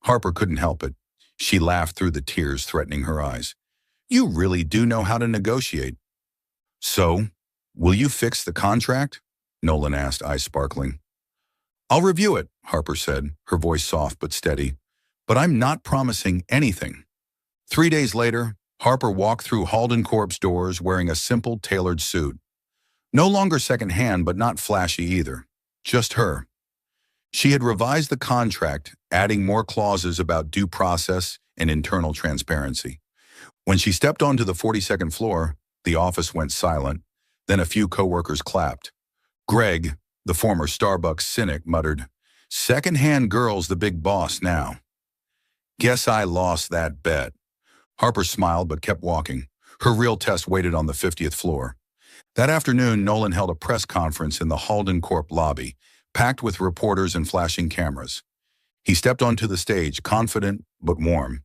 Harper couldn't help it. She laughed through the tears threatening her eyes. You really do know how to negotiate. So, will you fix the contract? Nolan asked, eyes sparkling. I'll review it, Harper said, her voice soft but steady. But I'm not promising anything. 3 days later, Harper walked through Halden Corp's doors wearing a simple tailored suit. No longer secondhand, but not flashy either. Just her. She had revised the contract, adding more clauses about due process and internal transparency. When she stepped onto the 42nd floor, the office went silent. Then a few coworkers clapped. Greg, the former Starbucks cynic, muttered, "Second-hand girl's the big boss now." Guess I lost that bet. Harper smiled but kept walking. Her real test waited on the 50th floor. That afternoon, Nolan held a press conference in the Halden Corp lobby, packed with reporters and flashing cameras. He stepped onto the stage, confident but warm.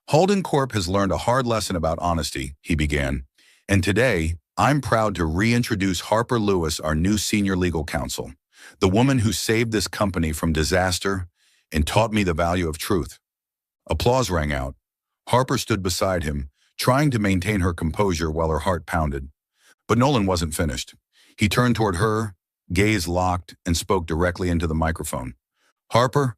Halden Corp has learned a hard lesson about honesty, he began. And today, I'm proud to reintroduce Harper Lewis, our new senior legal counsel, the woman who saved this company from disaster and taught me the value of truth. Applause rang out. Harper stood beside him, trying to maintain her composure while her heart pounded. But Nolan wasn't finished. He turned toward her, gaze locked, and spoke directly into the microphone. Harper,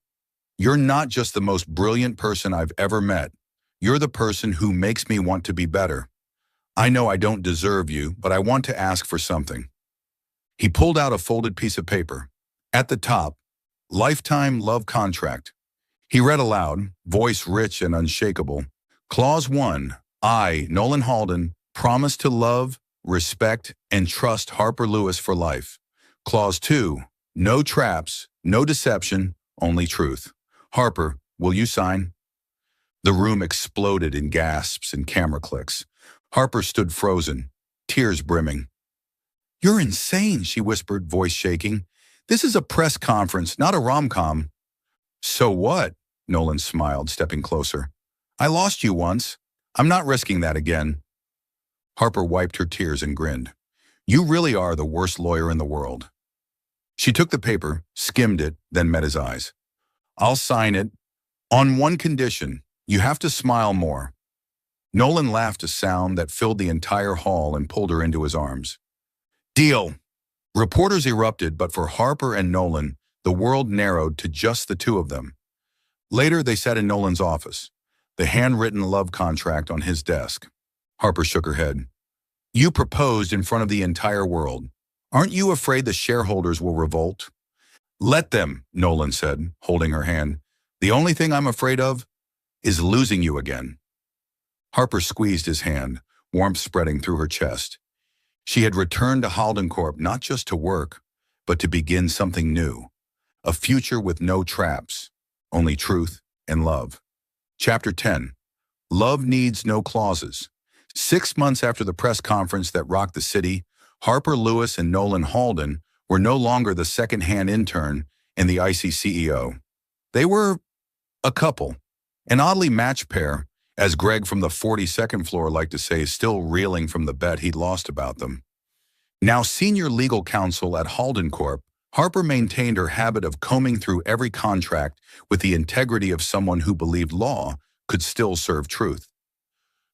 you're not just the most brilliant person I've ever met. You're the person who makes me want to be better. I know I don't deserve you, but I want to ask for something. He pulled out a folded piece of paper. At the top, lifetime love contract. He read aloud, voice rich and unshakable. Clause 1, I, Nolan Halden, promise to love, respect, and trust Harper Lewis for life. Clause 2, no traps, no deception, only truth. Harper, will you sign? The room exploded in gasps and camera clicks. Harper stood frozen, tears brimming. You're insane, she whispered, voice shaking. This is a press conference, not a rom-com. So what? Nolan smiled, stepping closer. I lost you once. I'm not risking that again. Harper wiped her tears and grinned. You really are the worst lawyer in the world. She took the paper, skimmed it, then met his eyes. I'll sign it. On one condition, you have to smile more. Nolan laughed a sound that filled the entire hall and pulled her into his arms. Deal. Reporters erupted, but for Harper and Nolan, the world narrowed to just the two of them. Later, they sat in Nolan's office, the handwritten love contract on his desk. Harper shook her head. You proposed in front of the entire world. Aren't you afraid the shareholders will revolt? Let them, Nolan said, holding her hand. The only thing I'm afraid of is losing you again. Harper squeezed his hand, warmth spreading through her chest. She had returned to Halden Corp not just to work, but to begin something new. A future with no traps, only truth and love. Chapter 10. Love Needs No Clauses. 6 months after the press conference that rocked the city, Harper Lewis and Nolan Halden were no longer the second-hand intern and the icy CEO. They were a couple, an oddly matched pair, as Greg from the 42nd floor liked to say, still reeling from the bet he'd lost about them. Now senior legal counsel at Halden Corp, Harper maintained her habit of combing through every contract with the integrity of someone who believed law could still serve truth.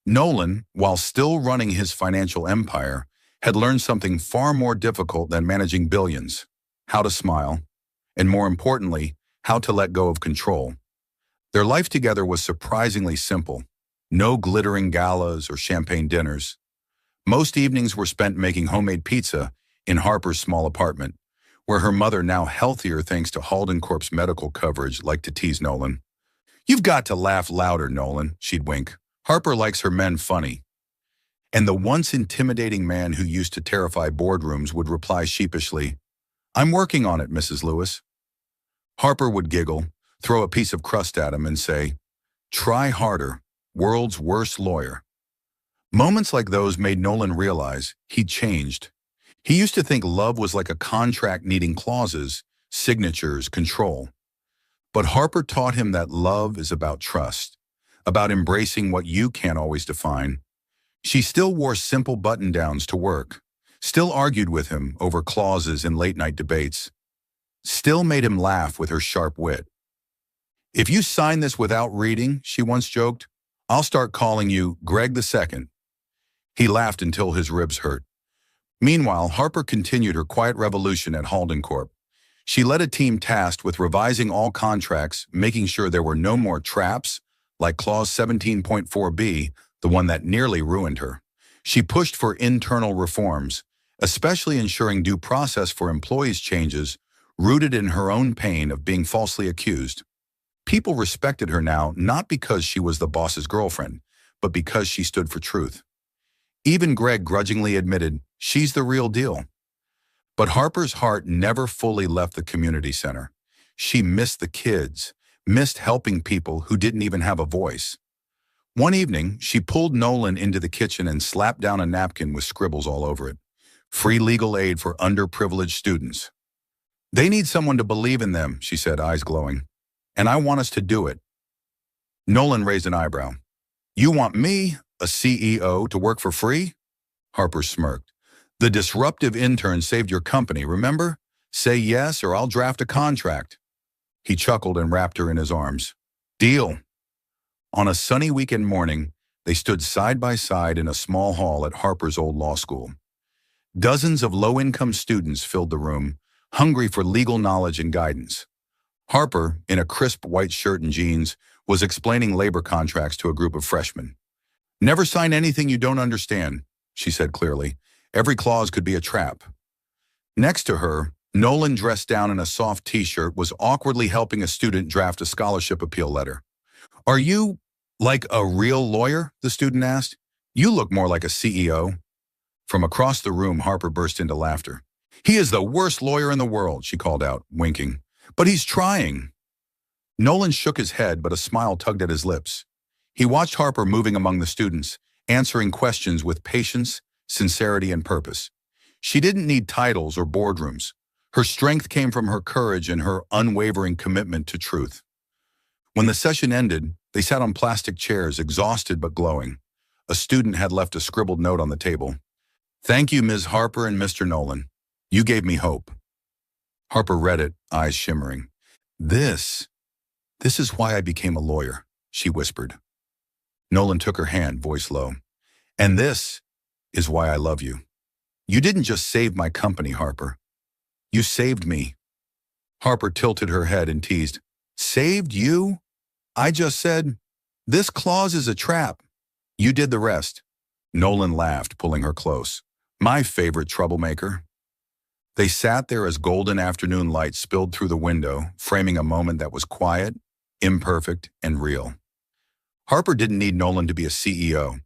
Nolan, while still running his financial empire, had learned something far more difficult than managing billions: how to smile, and more importantly, how to let go of control. Their life together was surprisingly simple. No glittering galas or champagne dinners. Most evenings were spent making homemade pizza in Harper's small apartment, where her mother, now healthier thanks to Halden Corp's medical coverage, liked to tease Nolan. "You've got to laugh louder, Nolan," she'd wink. "Harper likes her men funny." And the once intimidating man who used to terrify boardrooms would reply sheepishly, "I'm working on it, Mrs. Lewis." Harper would giggle, throw a piece of crust at him, and say, "Try harder, world's worst lawyer." Moments like those made Nolan realize he'd changed. He used to think love was like a contract needing clauses, signatures, control. But Harper taught him that love is about trust, about embracing what you can't always define. She still wore simple button-downs to work, still argued with him over clauses in late-night debates, still made him laugh with her sharp wit. "If you sign this without reading," she once joked, "I'll start calling you Greg the Second." He laughed until his ribs hurt. Meanwhile, Harper continued her quiet revolution at Halden Corp. She led a team tasked with revising all contracts, making sure there were no more traps, like Clause 17.4b, the one that nearly ruined her. She pushed for internal reforms, especially ensuring due process for employees changes, rooted in her own pain of being falsely accused. People respected her now not because she was the boss's girlfriend, but because she stood for truth. Even Greg grudgingly admitted, "She's the real deal." But Harper's heart never fully left the community center. She missed the kids, missed helping people who didn't even have a voice. One evening, she pulled Nolan into the kitchen and slapped down a napkin with scribbles all over it. "Free legal aid for underprivileged students. They need someone to believe in them," she said, eyes glowing. "And I want us to do it." Nolan raised an eyebrow. "You want me, a CEO, to work for free?" Harper smirked. "The disruptive intern saved your company, remember? Say yes or I'll draft a contract." He chuckled and wrapped her in his arms. "Deal." On a sunny weekend morning, they stood side by side in a small hall at Harper's old law school. Dozens of low-income students filled the room, hungry for legal knowledge and guidance. Harper, in a crisp white shirt and jeans, was explaining labor contracts to a group of freshmen. "Never sign anything you don't understand," she said clearly. "Every clause could be a trap." Next to her, Nolan, dressed down in a soft t-shirt, was awkwardly helping a student draft a scholarship appeal letter. "Are you, like, a real lawyer?" the student asked. "You look more like a CEO." From across the room, Harper burst into laughter. "He is the worst lawyer in the world," she called out, winking. "But he's trying." Nolan shook his head, but a smile tugged at his lips. He watched Harper moving among the students, answering questions with patience, sincerity, and purpose. She didn't need titles or boardrooms. Her strength came from her courage and her unwavering commitment to truth. When the session ended, they sat on plastic chairs, exhausted but glowing. A student had left a scribbled note on the table. "Thank you, Ms. Harper and Mr. Nolan. You gave me hope." Harper read it, eyes shimmering. This is why I became a lawyer," she whispered. Nolan took her hand, voice low. "And this is why I love you. You didn't just save my company, Harper. You saved me." Harper tilted her head and teased, "Saved you? I just said, this clause is a trap. You did the rest." Nolan laughed, pulling her close. "My favorite troublemaker." They sat there as golden afternoon light spilled through the window, framing a moment that was quiet, imperfect, and real. Harper didn't need Nolan to be a CEO,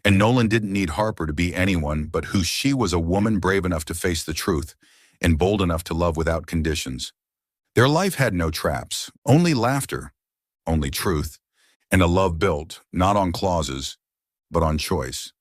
and Nolan didn't need Harper to be anyone but who she was: a woman brave enough to face the truth and bold enough to love without conditions. Their life had no traps, only laughter, only truth, and a love built not on clauses, but on choice.